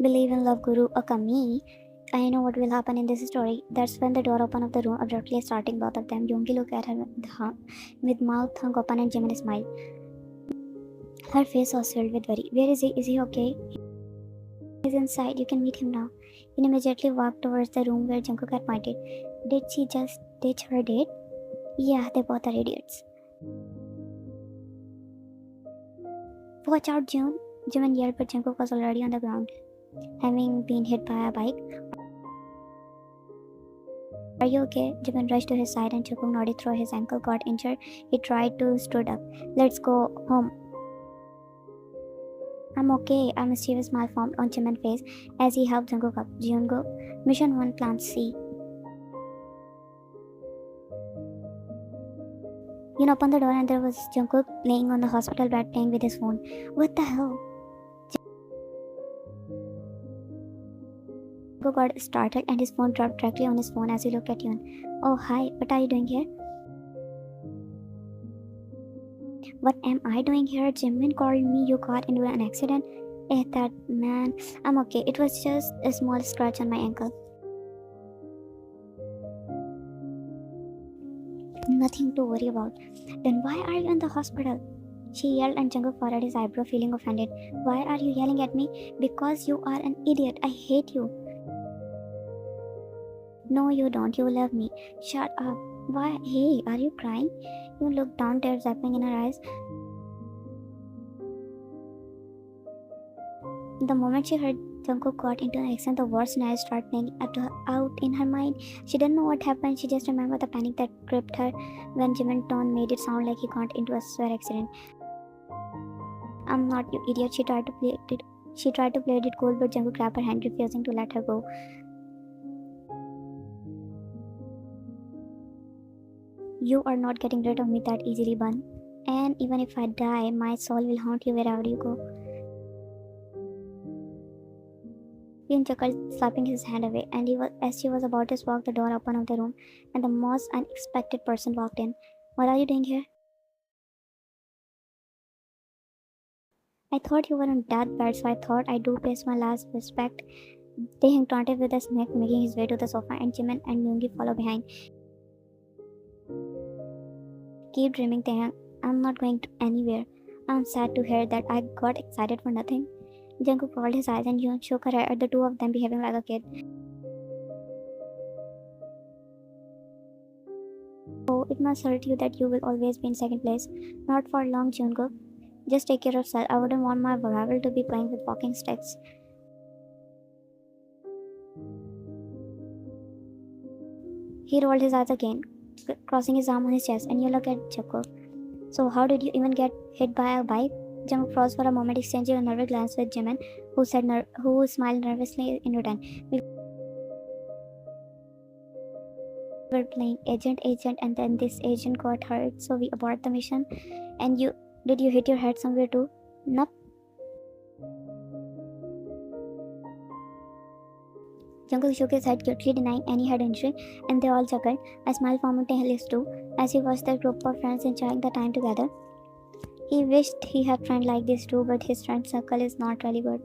Believe in love, Guru. Me. I know what will happen in this story. That's when the door opened of the room, abruptly starting both of them. Yoongi looked at her with mouth hung open and Jimin smiled. Her face was filled with worry. Where is he? Is he okay? He's inside. You can meet him now. Yoon immediately walked towards the room where Jungkook had pointed. Did she just ditch her date? Yeah, they both are idiots. Watch out, June. Jimin yelled, but Jungkook was already on the ground, having been hit by a bike. Are you okay? Jimin rushed to his side and Jungkook nodded through his ankle got injured. He tried to stood up. Let's go home. I'm okay. A mischievous smile formed on Jimin's face as he helped Jungkook up. Jungkook, Mission 1 Plan C. Yoon opened the door and there was Jungkook laying on the hospital bed playing with his phone. What the hell? Jungkook got startled and his phone dropped directly on his phone as he looked at Yoon. Oh, hi. What are you doing here? What am I doing here? Jimin called me. You got into an accident. That man. I'm okay. It was just a small scratch on my ankle. Nothing to worry about. Then why are you in the hospital? She yelled and Jungkook furrowed his eyebrow, feeling offended. Why are you yelling at me? Because you are an idiot. I hate you. No, you don't. You love me. Shut up. Why? Hey, are you crying? You looked down, tears zapping in her eyes. The moment she heard Jungkook got into an accident, the worst scenario started playing out in her mind. She didn't know what happened. She just remembered the panic that gripped her when Jimin's tone made it sound like he got into a severe accident. I'm not, you idiot. She tried to play it cool, but Jungkook grabbed her hand, refusing to let her go. You are not getting rid of me that easily, Bun. And even if I die, my soul will haunt you wherever you go. Yoon chuckled, slapping his hand away, and as she was about to walk the door open of the room, and the most unexpected person walked in. What are you doing here? I thought you weren't that bad, so I thought I'd do pay my last respect. They hang taunted with the snake making his way to the sofa, and Jimin and Yoongi follow behind. Keep dreaming, Taeyang. I'm not going to anywhere. I'm sad to hear that I got excited for nothing. Jungkook rolled his eyes and Yoon shook her head at the two of them behaving like a kid. Oh, it must hurt you that you will always be in second place. Not for long, Jungkook. Just take care of yourself. I wouldn't want my rival to be playing with walking sticks. He rolled his eyes again, crossing his arm on his chest, and you look at Jungkook. So how did you even get hit by a bike? Jungkook froze for a moment, exchanging a nervous glance with Jimin, who smiled nervously in return. We were playing agent, and then this agent got hurt, so we abort the mission. And did you hit your head somewhere too? Nope. Jungkook shook his head, quickly denying any head injury, and they all chuckled. A smile formed on Taehyung's too, as he watched their group of friends enjoying the time together. He wished he had friends like this too, but his friend circle is not really good.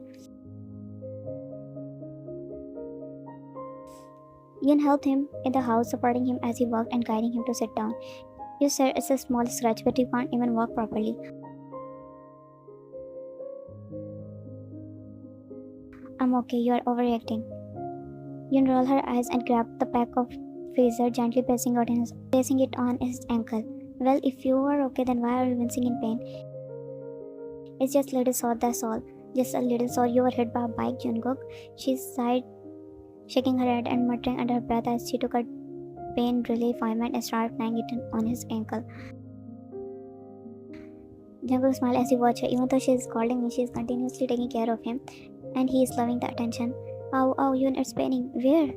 Yoon helped him in the house, supporting him as he walked and guiding him to sit down. You said it's a small scratch, but you can't even walk properly. I'm okay, you are overreacting. Yoon rolled her eyes and grabbed the pack of freezer, gently placing it on his ankle. Well, if you are okay, then why are you wincing in pain? It's just a little sore, that's all. Just a little sore. You were hit by a bike, Jungkook. She sighed, shaking her head and muttering under her breath as she took a pain relief ointment and started applying it on his ankle. Jungkook smiled as he watched her. Even though she is scolding me, she is continuously taking care of him, and he is loving the attention. Ow, Yoon, it's paining. Where?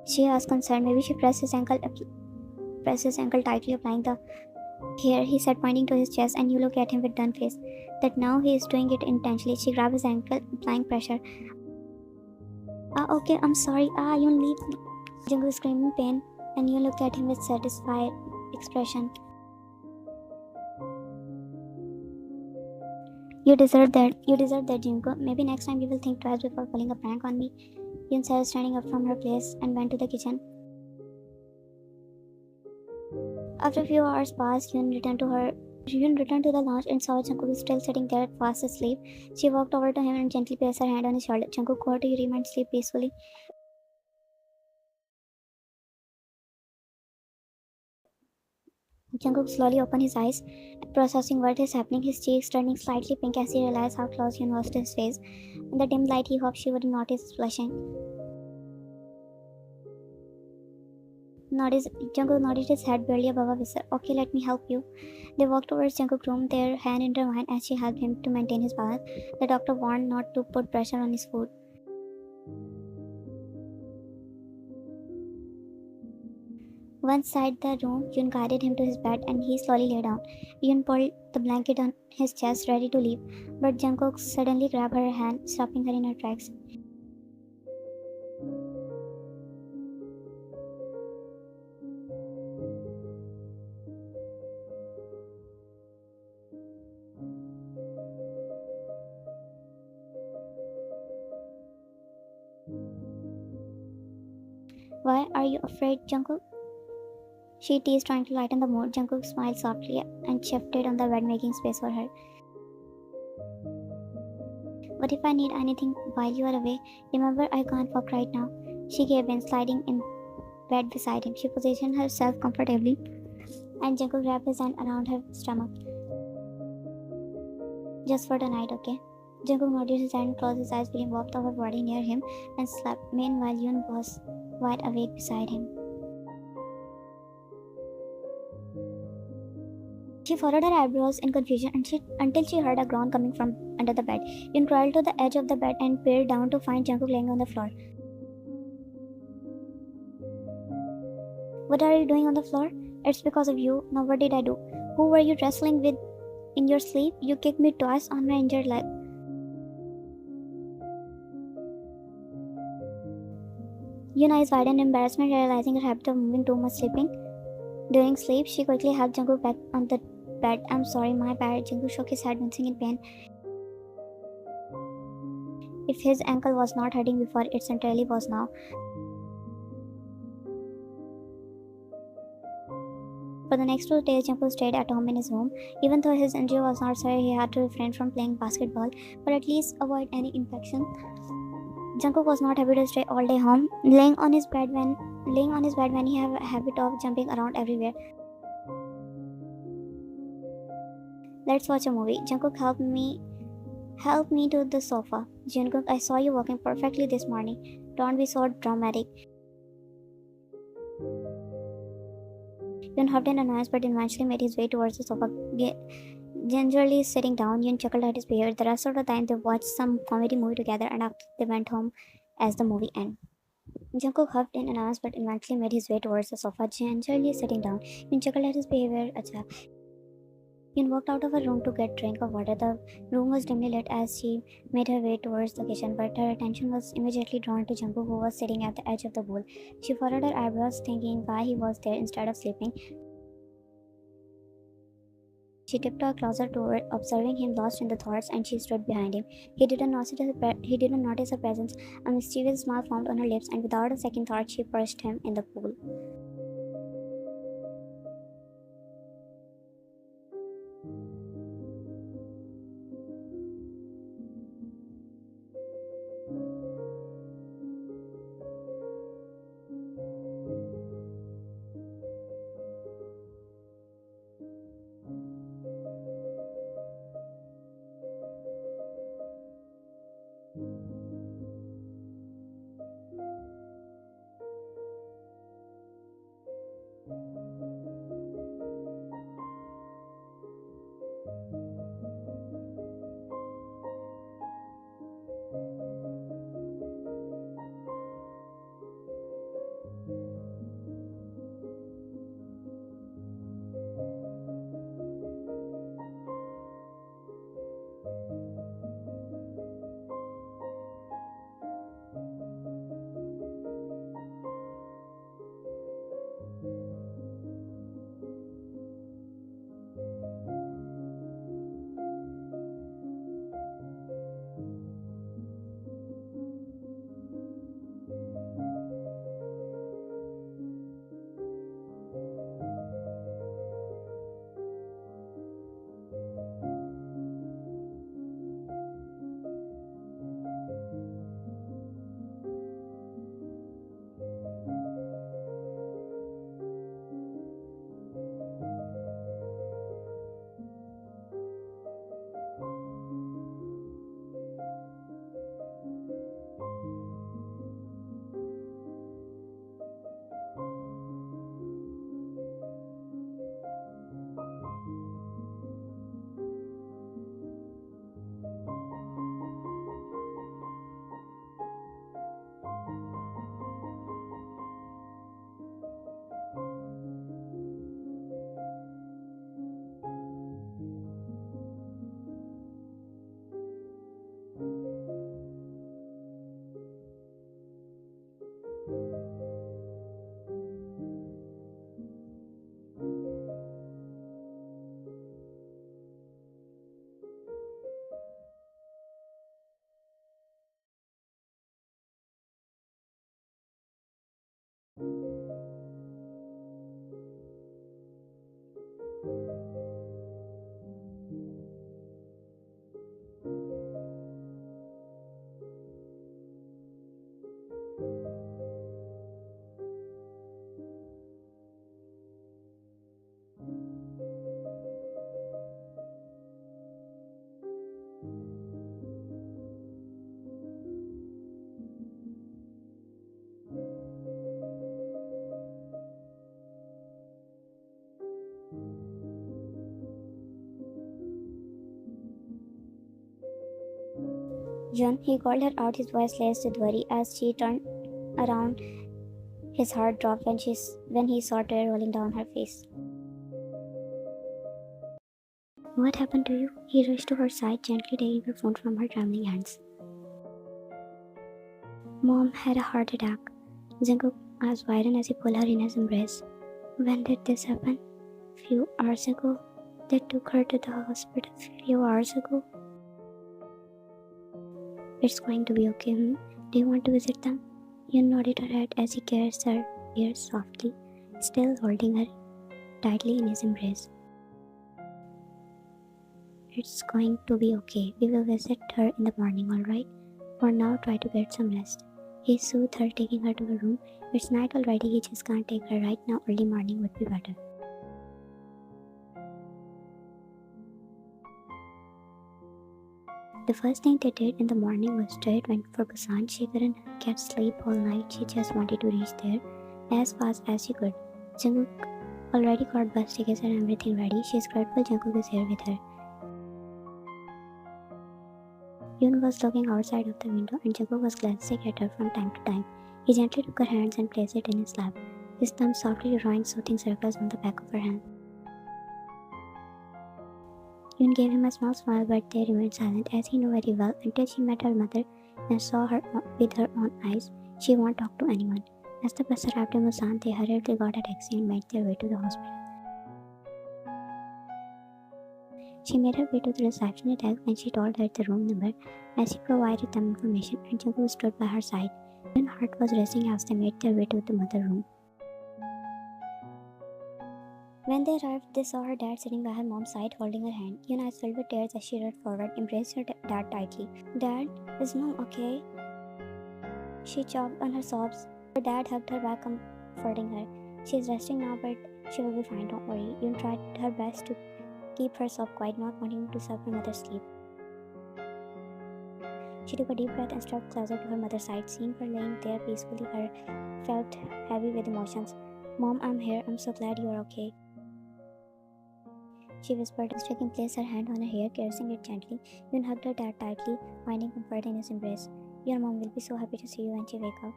She asked concerned. Maybe she pressed his ankle tightly, applying the here, he said, pointing to his chest, and you look at him with done face. That now he is doing it intentionally. She grabbed his ankle, applying pressure. Okay, I'm sorry. You leave me. Jungkook screamed in pain, and you looked at him with satisfied expression. You deserve that, Jungkook. Maybe next time you will think twice before pulling a prank on me. Yoon said, standing up from her place and went to the kitchen. After a few hours passed, Yoon returned to the lounge and saw Jungkook still sitting there fast asleep. She walked over to him and gently placed her hand on his shoulder. Jungkook, go to your room and sleep peacefully. Jungkook slowly opened his eyes, processing what is happening, his cheeks turning slightly pink as he realized how close Yoon was to his face. In the dim light, he hoped she wouldn't notice blushing. Jungkook nodded his head barely above a whisper. Okay, let me help you. They walked towards Jungkook's room, their hand intertwined as she helped him to maintain his balance. The doctor warned not to put pressure on his foot. Once inside the room, Yoon guided him to his bed and he slowly lay down. Yoon pulled the blanket on his chest, ready to leave, but Jungkook suddenly grabbed her hand, stopping her in her tracks. Why are you afraid, Jungkook? She teased, trying to lighten the mood. Jungkook smiled softly and shifted on the bed, making space for her. What if I need anything while you are away? Remember, I can't walk right now. She gave in, sliding in bed beside him. She positioned herself comfortably, and Jungkook wrapped his hand around her stomach. Just for the night, okay? Jungkook nodded his head and closed his eyes, feeling warmth of her body near him, and slept. Meanwhile, Yoon was wide awake beside him. She followed her eyebrows in confusion until she heard a groan coming from under the bed. Yoon crawled to the edge of the bed and peered down to find Jungkook laying on the floor. What are you doing on the floor? It's because of you. Now what did I do? Who were you wrestling with in your sleep? You kicked me twice on my injured leg. Yoon's eyes widened in embarrassment, realizing her habit of moving too much during sleep. She quickly helped Jungkook back on the bed. I'm sorry, my bad. Jungkook shook his head, wincing in pain. If his ankle was not hurting before, it certainly was now. For the next 2 days, Jungkook stayed at home in his room. Even though his injury was not severe, he had to refrain from playing basketball, but at least avoid any infection. Jungkook was not happy to stay all day home, laying on his bed when he had a habit of jumping around everywhere. Let's watch a movie. Jungkook help me to the sofa. Jungkook, I saw you walking perfectly this morning. Don't be so dramatic. Yun huffed in annoyance but eventually made his way towards the sofa. Gingerly sitting down, Yun chuckled at his behavior. The rest of the time, they watched some comedy movie together, and after they went home as the movie ended. Jungkook huffed in annoyance but eventually made his way towards the sofa, gingerly sitting down. Yun chuckled at his behavior. Acha. Yun walked out of her room to get a drink of water. The room was dimly lit as she made her way towards the kitchen, but her attention was immediately drawn to Jungkook, who was sitting at the edge of the pool. She furrowed her eyebrows, thinking why he was there instead of sleeping. She tiptoed closer toward, observing him lost in the thoughts, and she stood behind him. He didn't notice her presence. A mischievous smile formed on her lips, and without a second thought, she pushed him in the pool. Jun, he called her out, his voice laced with worry. As she turned around, his heart dropped when he saw tears rolling down her face. What happened to you? He rushed to her side, gently taking her phone from her trembling hands. Mom had a heart attack. Jungkook asked Byron as he pulled her in his embrace. When did this happen? Few hours ago. They took her to the hospital few hours ago. It's going to be okay, hmm? Do you want to visit them? Yun nodded her head as he caressed her ears softly, still holding her tightly in his embrace. It's going to be okay. We will visit her in the morning, alright? For now, try to get some rest. He soothed her, taking her to her room. It's night already, he just can't take her right now. Early morning would be better. The first thing they did in the morning was straight went for Busan. She couldn't get sleep all night. She just wanted to reach there as fast as she could. Jungkook already got bus tickets and everything ready. She is grateful Jungkook is here with her. Yoon was looking outside of the window and Jungkook was glancing at her from time to time. He gently took her hands and placed it in his lap, his thumb softly drawing soothing circles on the back of her hand. Yoon gave him a small smile, but they remained silent, as he knew very well until she met her mother and saw her with her own eyes. She won't talk to anyone. As the bus arrived in Busan, they hurriedly got a taxi and made their way to the hospital. She made her way to the reception desk and she told her the room number as she provided them information, and Jungkook stood by her side. Yoon's heart was racing as they made their way to the mother room. When they arrived, they saw her dad sitting by her mom's side, holding her hand. Yoon eyes filled with tears as she rushed forward, embraced her dad tightly. Dad, is mom okay? She choked on her sobs. Her dad hugged her back, comforting her. She is resting now, but she will be fine, don't worry. Yoon tried her best to keep herself quiet, not wanting to disturb her mother's sleep. She took a deep breath and stepped closer to her mother's side. Seeing her laying there peacefully, her felt heavy with emotions. Mom, I'm here. I'm so glad you're okay. She whispered, taking place her hand on her hair, caressing it gently. Yoon hugged her dad tightly, finding comfort in his embrace. Your mom will be so happy to see you when she wakes up,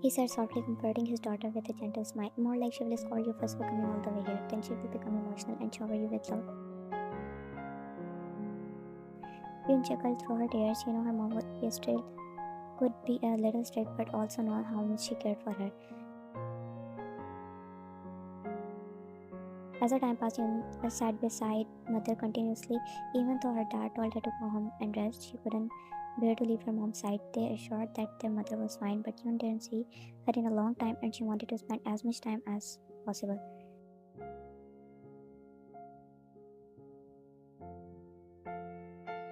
he said softly, comforting his daughter with a gentle smile. More like she will scold you first for coming all the way here, then she will become emotional and shower you with love. Yoon chuckled through her tears. Her mom could be a little strict, but also know how much she cared for her. As the time passed, Yoon sat beside mother continuously. Even though her dad told her to go home and rest, she couldn't bear to leave her mom's side. They assured that their mother was fine, but Yoon didn't see her in a long time and she wanted to spend as much time as possible.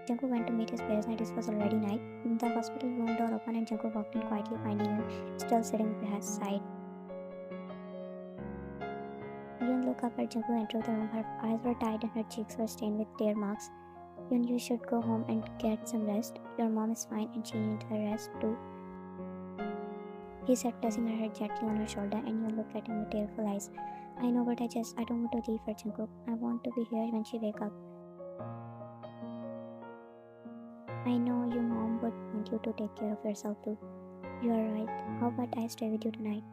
Jungkook went to meet his parents and it was already night. The hospital room door opened and Jungkook walked in quietly, finding Yoon still sitting by his side. Yoon looked up at Jungkook entered the room. Her eyes were tight and her cheeks were stained with tear marks. Yoon, you should go home and get some rest. Your mom is fine and she needs her rest too, he said, placing her head gently on her shoulder, and Yoon looked at him with tearful eyes. I know, but I don't want to leave her, Jungkook. I want to be here when she wakes up. I know your mom would want you to take care of yourself too. You are right. How about I stay with you tonight?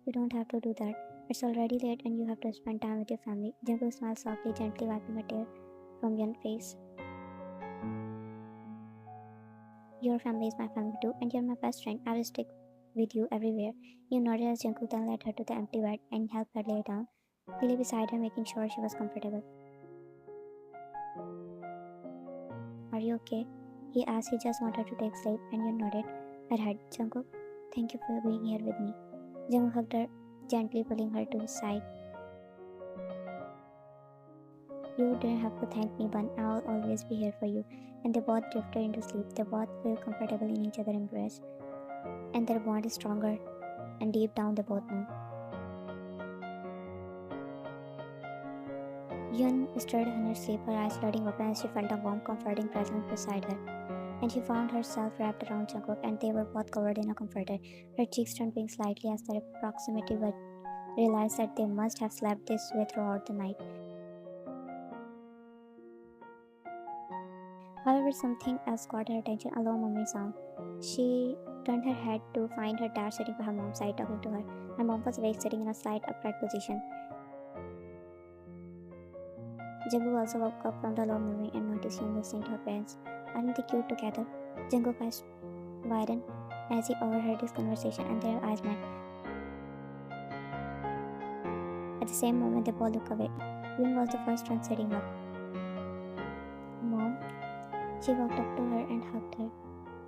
You don't have to do that. It's already late and you have to spend time with your family. Jungkook smiled softly, gently wiping a tear from Yoon's face. Your family is my family too, and you're my best friend. I will stick with you everywhere. Yoon nodded as Jungkook then led her to the empty bed and helped her lay down. He lay beside her, making sure she was comfortable. Are you okay? He asked. He just wanted to take sleep, and Yoon nodded her head. Jungkook, thank you for being here with me. Jungkook hugged her, gently pulling her to his side. You didn't have to thank me, but I'll always be here for you. And they both drifted into sleep. They both feel comfortable in each other's embrace, and their bond is stronger, and deep down they both know. Yoon stirred in her sleep, her eyes flooding open as she felt a warm, comforting presence beside her. And she found herself wrapped around Jungkook, and they were both covered in a comforter. Her cheeks turned pink slightly as their proximity but realized that they must have slept this way throughout the night. However, something else caught her attention, a low murmuring sound. She turned her head to find her dad sitting by her mom's side, talking to her. Her mom was awake, sitting in a slight upright position. Jungkook also woke up from the low murmuring and noticed Yoon listening to her parents. Aren't they cute together? Jungkook eyes widened as he overheard this conversation, and their eyes met. At the same moment, they both looked away. Yun was the first one sitting up. Mom? She walked up to her and hugged her.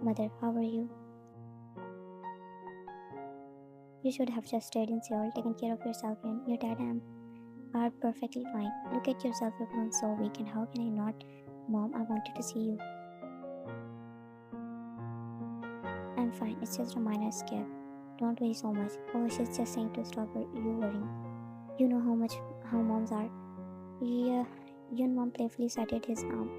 Mother, how are you? You should have just stayed in Seoul, taken care of yourself, and your dad and are perfectly fine. Look at yourself, you've grown so weak, and how can I not? Mom, I wanted to see you. I'm fine, it's just a minor scare. Don't worry so much. Oh, she's just saying to stop you worrying. You know how moms are. Yeah, Yun mom playfully patted his arm.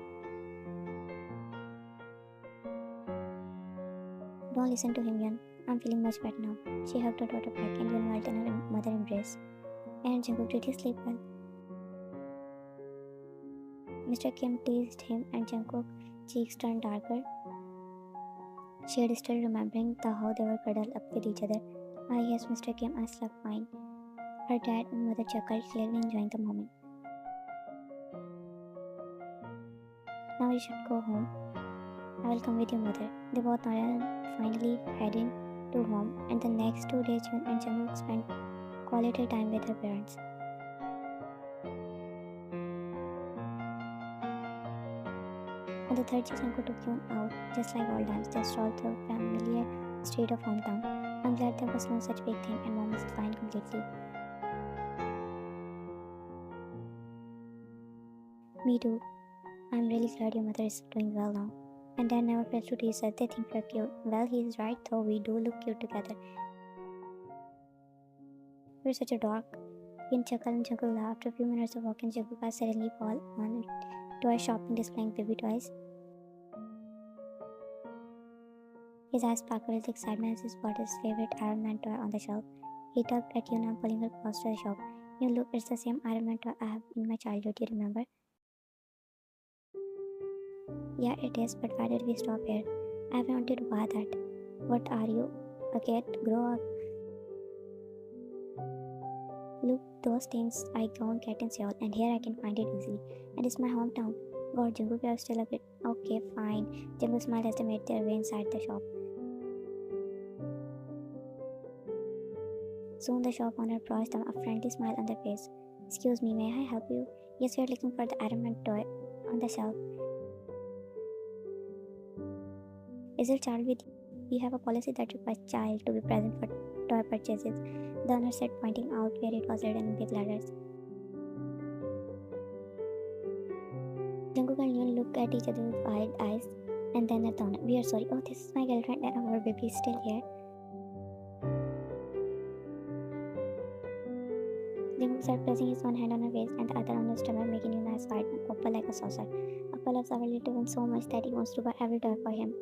Don't listen to him, Yun. I'm feeling much better now. She hugged her daughter back and Yun knelt in her mother embrace. And Jungkook, did you sleep well? Mr. Kim teased him and Jungkook's cheeks turned darker. She had still remembering how they were cuddled up with each other. Ah yes, Mr. Kim, I slept fine. Her dad and mother chuckled, clearly enjoying the moment. Now you should go home. I will come with your mother. They both nodded and finally headed to home, and the next 2 days Jun and Jungkook spent quality time with their parents. On the third day, Jungkook took Yoon out, just like all times. They strolled through the familiar street of hometown. I'm glad there was no such big thing, and Mom was fine completely. Me too. I'm really glad your mother is doing well now. And Dad never fails to tease us. They think we're cute. Well, he is right, though we do look cute together. You're such a dork. Yin chuckled and Jungkook laughed. After a few minutes of walking, Jungkook suddenly fall on a toy shopping displaying baby toys. His eyes sparkled with excitement as he spotted his favorite Iron Man toy on the shelf. He tugged at Yuna, pulling her close to the shop. You look, it's the same Iron Man toy I have in my childhood, you remember? Yeah, it is, but why did we stop here? I wanted to buy that. What are you? A kid? Grow up. Look, those things I don't get in Seoul, and here I can find it easily. And it's my hometown. God, Jungkook, you're still a bit. Okay, fine. Jungkook smiled as they made their way inside the shop. Soon the shop owner approached them, a friendly smile on their face. Excuse me, may I help you? Yes, we are looking for the Iron Man toy on the shelf. Is your child with you? We have a policy that requires child to be present for toy purchases, the owner said, pointing out where it was written in big letters. Jungkook and Yoon looked at each other with wide eyes and then at the owner. We are sorry. Oh, this is my girlfriend and our baby is still here. Jungkook started pressing his one hand on her waist and the other on her stomach, making Yoon's wide and open like a saucer. Appa loves our little one so much that he wants to buy every toy for him.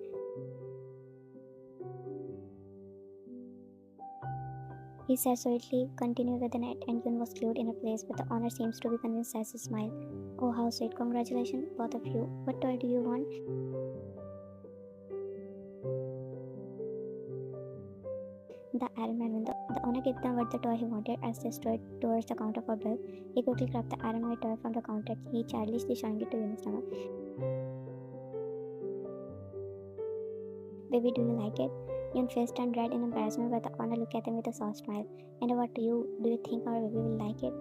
He said sweetly, continued with the net, and Yun was glued in a place, but the owner seems to be convinced as he smiled. Oh, how sweet. Congratulations, both of you. What toy do you want? The Iron Man window. The owner gave them what the toy he wanted as they stood towards the counter for bill. He quickly grabbed the Iron Man toy from the counter, he childishly showing it to Yun's stomach. Baby, do you like it? Yun's face turned red in embarrassment, but the owner looked at him with a soft smile. And what do you think our baby will like it?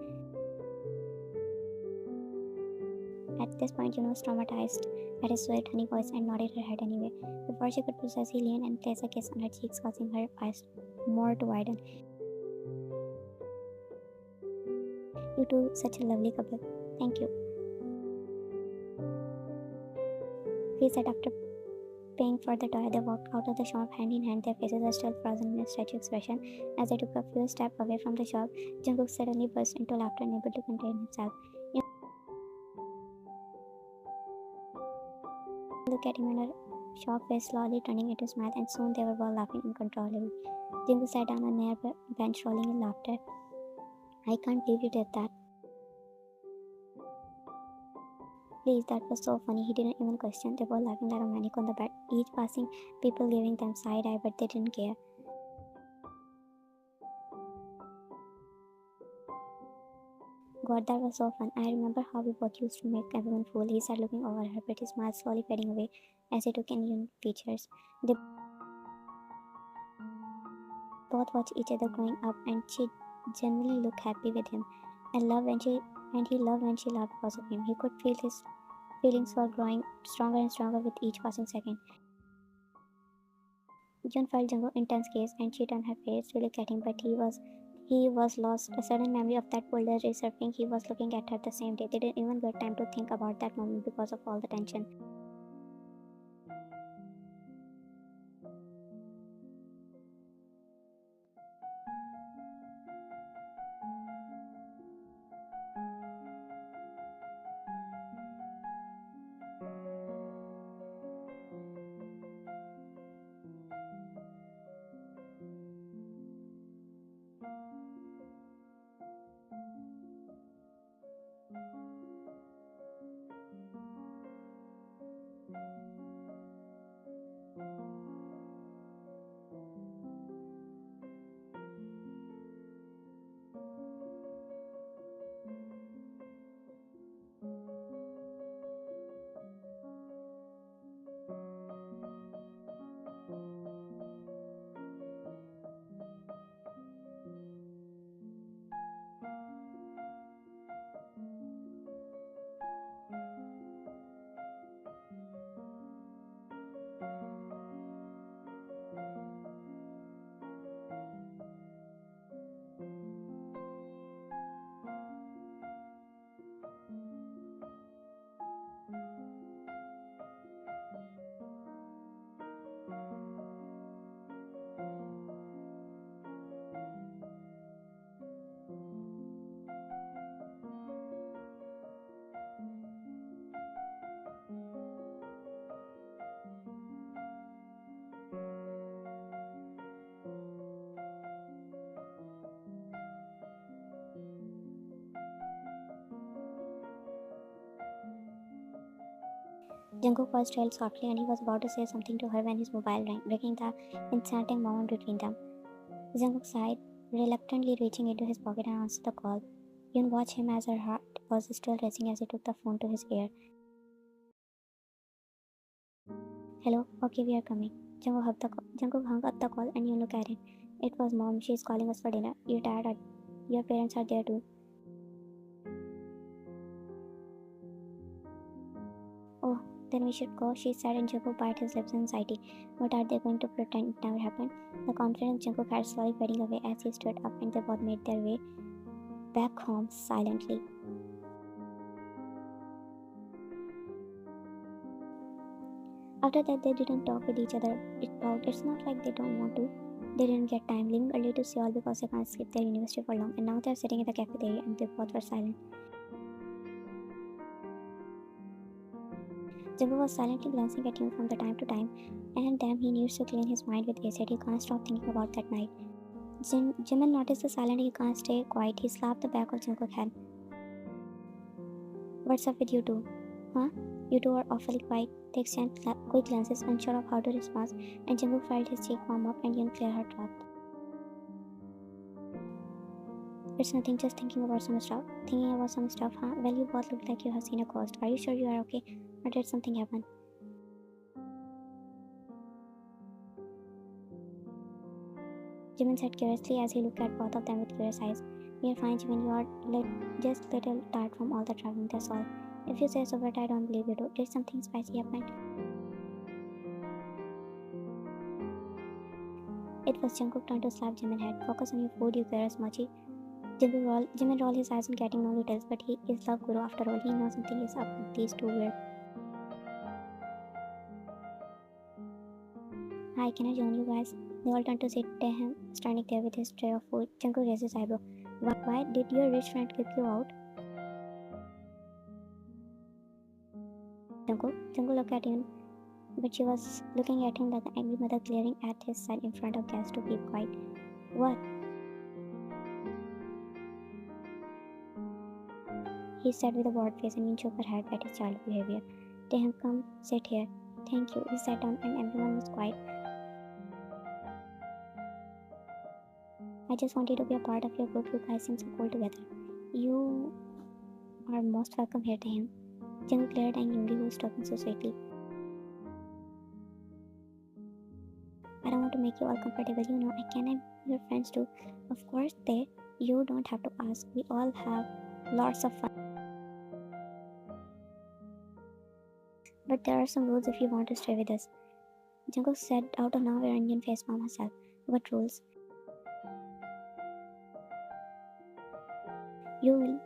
At this point, Yun was traumatized at his sweet honey voice and nodded her head anyway. Before she could process, he leaned and placed a kiss on her cheeks, causing her eyes more to widen. You two, such a lovely couple. Thank you. He said after paying for the toy. They walked out of the shop hand in hand. Their faces were still frozen in a statue expression. As they took a few steps away from the shop, Jungkook suddenly burst into laughter, unable to contain himself. Look at him and her shocked face slowly turning into a smile, and soon they were both laughing uncontrollably. Jungkook sat down on a nearby bench, rolling in laughter. I can't believe you did that. Please, that was so funny. He didn't even question. They were laughing like a maniac on the bed, each passing people giving them side eye, but they didn't care. God, that was so fun. I remember how we both used to make everyone fool. He said, looking over her, but his smile slowly fading away as he took in new features. They both watched each other growing up, and she genuinely looked happy with him. I love when and he loved when she laughed because of him. He could feel his feelings were growing stronger and stronger with each passing second. June felt Jungkook's intense gaze, and she turned her face to look at him, but he was lost. A sudden memory of that pulled her resurfacing. He was looking at her the same day. They didn't even get time to think about that moment because of all the tension. Jungkook was held softly, and he was about to say something to her when his mobile rang, breaking the enchanting moment between them. Jungkook sighed, reluctantly reaching into his pocket and answered the call. Yoon watched him as her heart was still racing as he took the phone to his ear. Hello, okay, we are coming. Jungkook hung up the call, and Yoon looked at him. It was Mom. She is calling us for dinner. Your parents are there too. Oh, then we should go, she said, and Jungkook bit his lips in anxiety. What are they going to pretend it never happened? The confidence Jungkook had slowly fading away as he stood up, and they both made their way back home silently. After that, they didn't talk with each other about. It's not like they don't want to. They didn't get time leaving early to Seoul because they can't skip their university for long, and now they're sitting in the cafeteria and they both were silent. Jungkook was silently glancing at him from the time to time, and damn, he needs to clean his mind with acid. He can't stop thinking about that night. Jimin noticed the silence. He can't stay quiet. He slapped the back of Jungkook's head. What's up with you two? Huh? You two are awfully quiet. They exchanged quick glances, unsure of how to respond, and Jungkook felt his cheek warm up and Yoon clear her throat. It's nothing, just thinking about some stuff. Thinking about some stuff, huh? Well, you both look like you have seen a ghost. Are you sure you are okay? Or did something happen? Jimin said curiously as he looked at both of them with curious eyes. We are fine, Jimin. You are just little tired from all the traveling, that's all. If you say so, but I don't believe you do. Did something spicy happen? It was Jungkook turn to slap Jimin's head. Focus on your food, you curious mochi. Jimin rolled his eyes and getting no details, but he is love guru after all. He knows something is up with these two weird. Hi, can I join you guys? They all turned to sit him standing there with his tray of food. Jungkook raised his eyebrow. Why did your rich friend kick you out? Jungkook looked at him, but she was looking at him like an angry mother glaring at his son in front of guests to keep quiet. What? He said with a bored face, and Yoon shook her head at his childish behavior. Taehyung, come sit here. Thank you. He sat down and everyone was quiet. I just wanted to be a part of your group. You guys seem so cool together. You are most welcome here, Taehyung. Jungkook glared at Yoongi, who was talking so sweetly. I don't want to make you all comfortable, you know. I can have your friends too. Of course, you don't have to ask. We all have lots of fun. But there are some rules if you want to stay with us. Jungkook said out of nowhere, Onion face palm herself. What rules? You will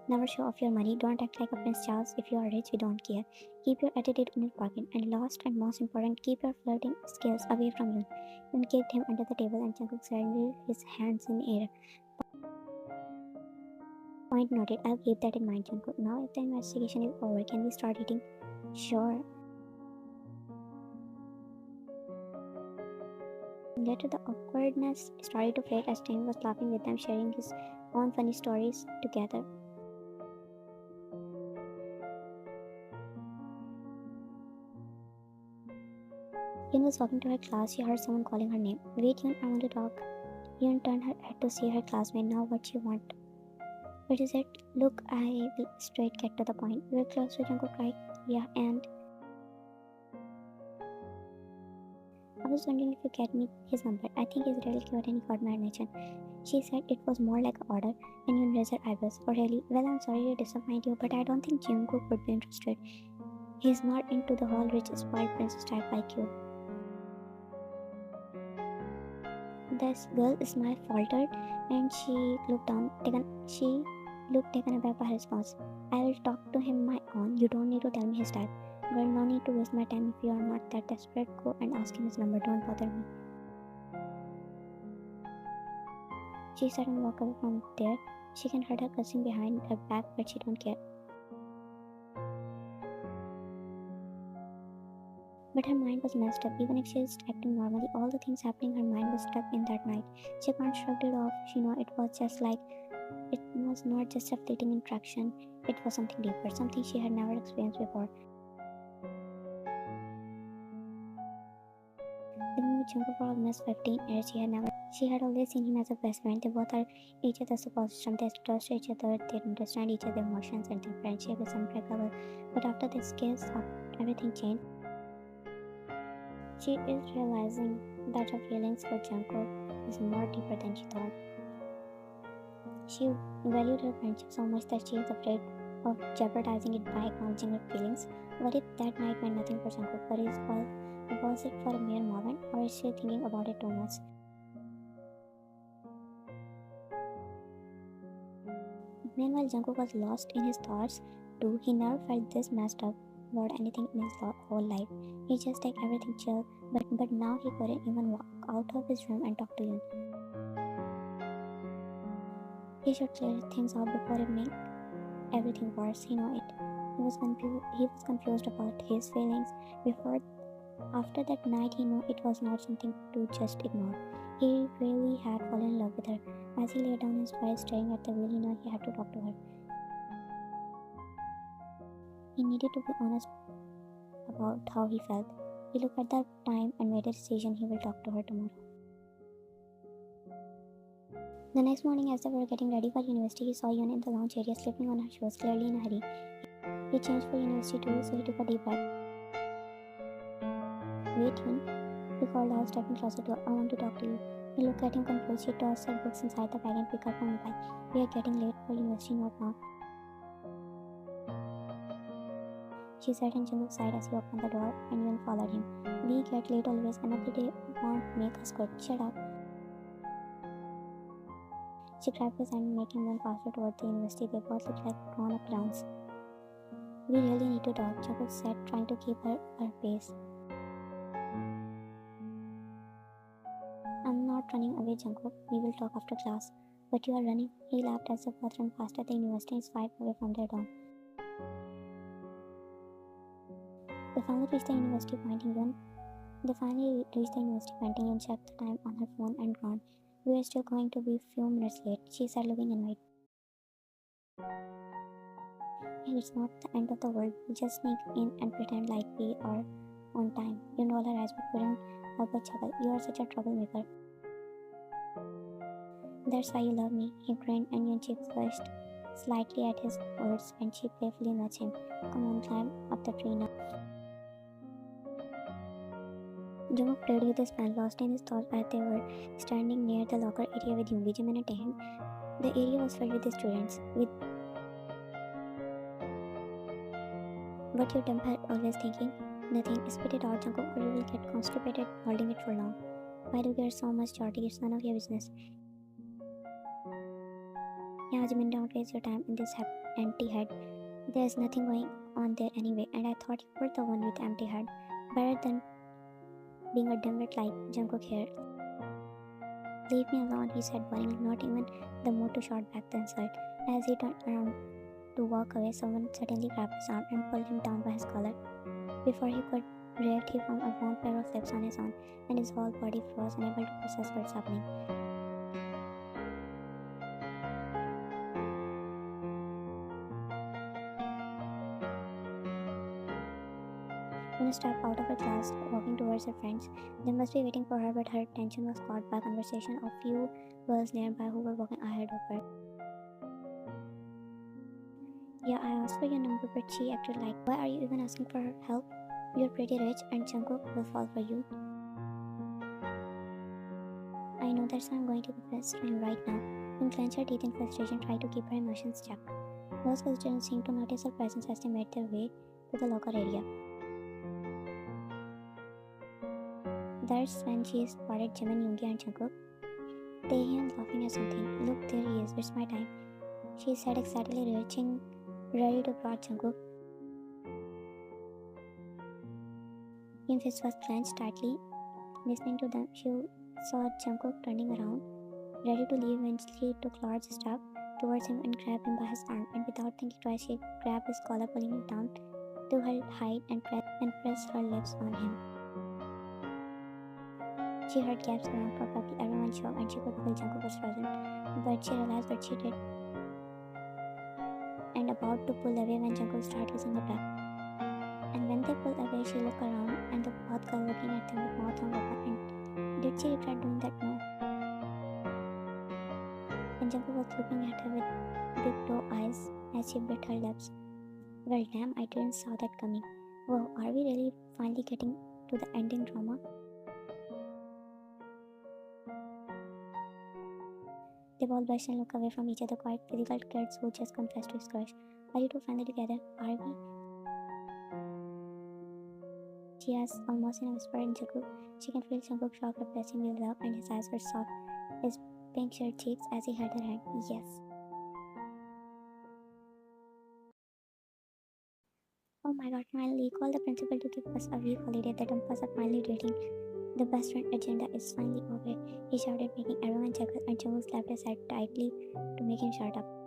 never show off your money. Don't act like a Prince Charles. If you are rich, we don't care. Keep your attitude in your pocket. And last and most important, keep your flirting skills away from Yoon. Yoon kicked him under the table and Jungkook surrendered his hands in the air. Point noted. I'll keep that in mind, Jungkook. Now, if the investigation is over, can we start eating? Sure. Later, the awkwardness started to fade as Tim was laughing with them, sharing his own funny stories together. Yun was walking to her class. She heard someone calling her name. Wait, Yun, I want to talk. Yun turned her head to see her classmate. Now, what you want? What is it? Look, I will straight get to the point. You're close to Jungkook, right? Yeah, and I was wondering if you get me his number. I think he's really cute and he got my admission. She said it was more like an order, and Yun raised her eyebrows. Oh, really? Well, I'm sorry to disappoint you, but I don't think Jungkook would be interested. He's not into the whole rich, spoiled princess type like you. This girl smile faltered, and she looked taken aback by her response. I will talk to him my own. You don't need to tell me his type. Girl, no need to waste my time if you are not that desperate. Go and ask him his number. Don't bother me. She said and walked away from there. She can hear her cursing behind her back, but she don't care. But her mind was messed up. Even if she is acting normally, all the things happening, her mind was stuck in that night. She can't shrug it off. She know it was not just a fleeting interaction. It was something deeper, something she had never experienced before. Living with Jungkook for almost 15 years, she had always seen him as a best friend. They both are each other's support system. They trust each other, they understand each other's emotions, and their friendship is unbreakable. But after this case, everything changed. She is realizing that her feelings for Jungkook is more deeper than she thought. She valued her friendship so much that she is afraid of jeopardizing it by acknowledging her feelings. What if that night meant nothing for Jungkook? Was it for a mere moment, or is she thinking about it too much? Meanwhile, Jungkook was lost in his thoughts too. He never felt this messed up about anything in his whole life. He just take everything chill, but now he couldn't even walk out of his room and talk to Yoon. He should clear things out before it make everything worse. He know it. He was confused about his feelings. After that night, he knew it was not something to just ignore. He really had fallen in love with her. As he lay down his face, staring at the wheel, he knew he had to talk to her. He needed to be honest about how he felt. He looked at the time and made a decision. He will talk to her tomorrow. The next morning, as they were getting ready for university, he saw Yoon in the lounge area slipping on her shoes, clearly in a hurry. He changed for university too, so he took a deep breath. Wait, Yoon, he called out, stepping closer to her. I want to talk to you. He looked at him confused. She tossed her books inside the bag and picked up her mobile. We are getting late for university, not now. She said, and Jungkook sighed as he opened the door, and Yoon followed him. We get late always. Another day won't make us good. Shut up. She grabbed his hand, making them faster toward the university. They both looked like grown-up clowns. We really need to talk, Jungkook said, trying to keep her pace. I'm not running away, Jungkook. We will talk after class. But you are running. He laughed as they both ran faster. The university is 5 away from their dorm. They finally reached the university pointing Yoon checked the time on her phone and gone. We are still going to be a few minutes late, she said, looking annoyed. And it's not the end of the world. We just sneak in and pretend like we are on time. Yoon rolled her eyes but couldn't help but chuckle. You are such a troublemaker. That's why you love me. He grinned and Yoon cheeks flushed slightly at his words and she playfully nudged him. Come on, climb up the tree now. Jungkook played with his pen, lost in his thoughts as they were standing near the locker area with Yoongi, Jimin and Taehyung. The area was filled with the students, with What your dumb head always thinking? Nothing. Spit it out, Jungkook, or you will get constipated holding it for long. Why do you care so much, Shorty? It's none of your business. Yeah, Jimin, don't waste your time in this empty head. There's nothing going on there anyway, and I thought you were the one with empty head. Better than being a dimwit like Jungkook here. Leave me alone, he said, worryingly, not even the mood to shout back the insult. As he turned around to walk away, someone suddenly grabbed his arm and pulled him down by his collar. Before he could react, he found a warm pair of lips on his own, and his whole body froze, unable to process what's happening. Una stepped out of her class, walking towards her friends. They must be waiting for her, but her attention was caught by conversation of few girls nearby who were walking ahead of her. Yeah, I asked for your number, but she acted like, why are you even asking for her help? You're pretty rich, and Jungkook will fall for you. I know, that's why I'm going to be best friend right now. Yun clenched her teeth in frustration, tried to keep her emotions checked. Those girls didn't seem to notice her presence as they made their way to the locker area. That's when she spotted Jimin, Yoongi, and Jungkook. Taehyun laughing at something. Look, there he is. It's my time, she said excitedly, reaching ready to prod Jungkook. His fist was clenched tightly. Listening to them, she saw Jungkook turning around, ready to leave when she took large step towards him and grabbed him by his arm. And without thinking twice, she grabbed his collar, pulling him down to her height and pressed her lips on him. She heard gasps around, probably everyone shocked, and she could feel Jungkook was frozen. But she realized what she did and about to pull away when Jungkook started using her breath. And when they pulled away, she looked around and the both girls looking at them with mouth hung open. And did she regret doing that? No. And Jungkook was looking at her with big doe eyes as she bit her lips. Well, damn, I didn't saw that coming. Wow, are we really finally getting to the ending drama? They both blushed and looked away from each other, quite physical kids who just confessed to his crush. Are you two finally together? Are we? She asked almost in a whisper in Jungkook. She can feel Jungkook's shock repressing with love, and his eyes were soft, his pink shirt cheeks as he held her hand. Yes. Oh my god, finally, call the principal to give us a week holiday. The dump us are finally dating. The best friend agenda is finally over, he shouted, making everyone chuckle, and Jungkook slapped his head tightly to make him shut up.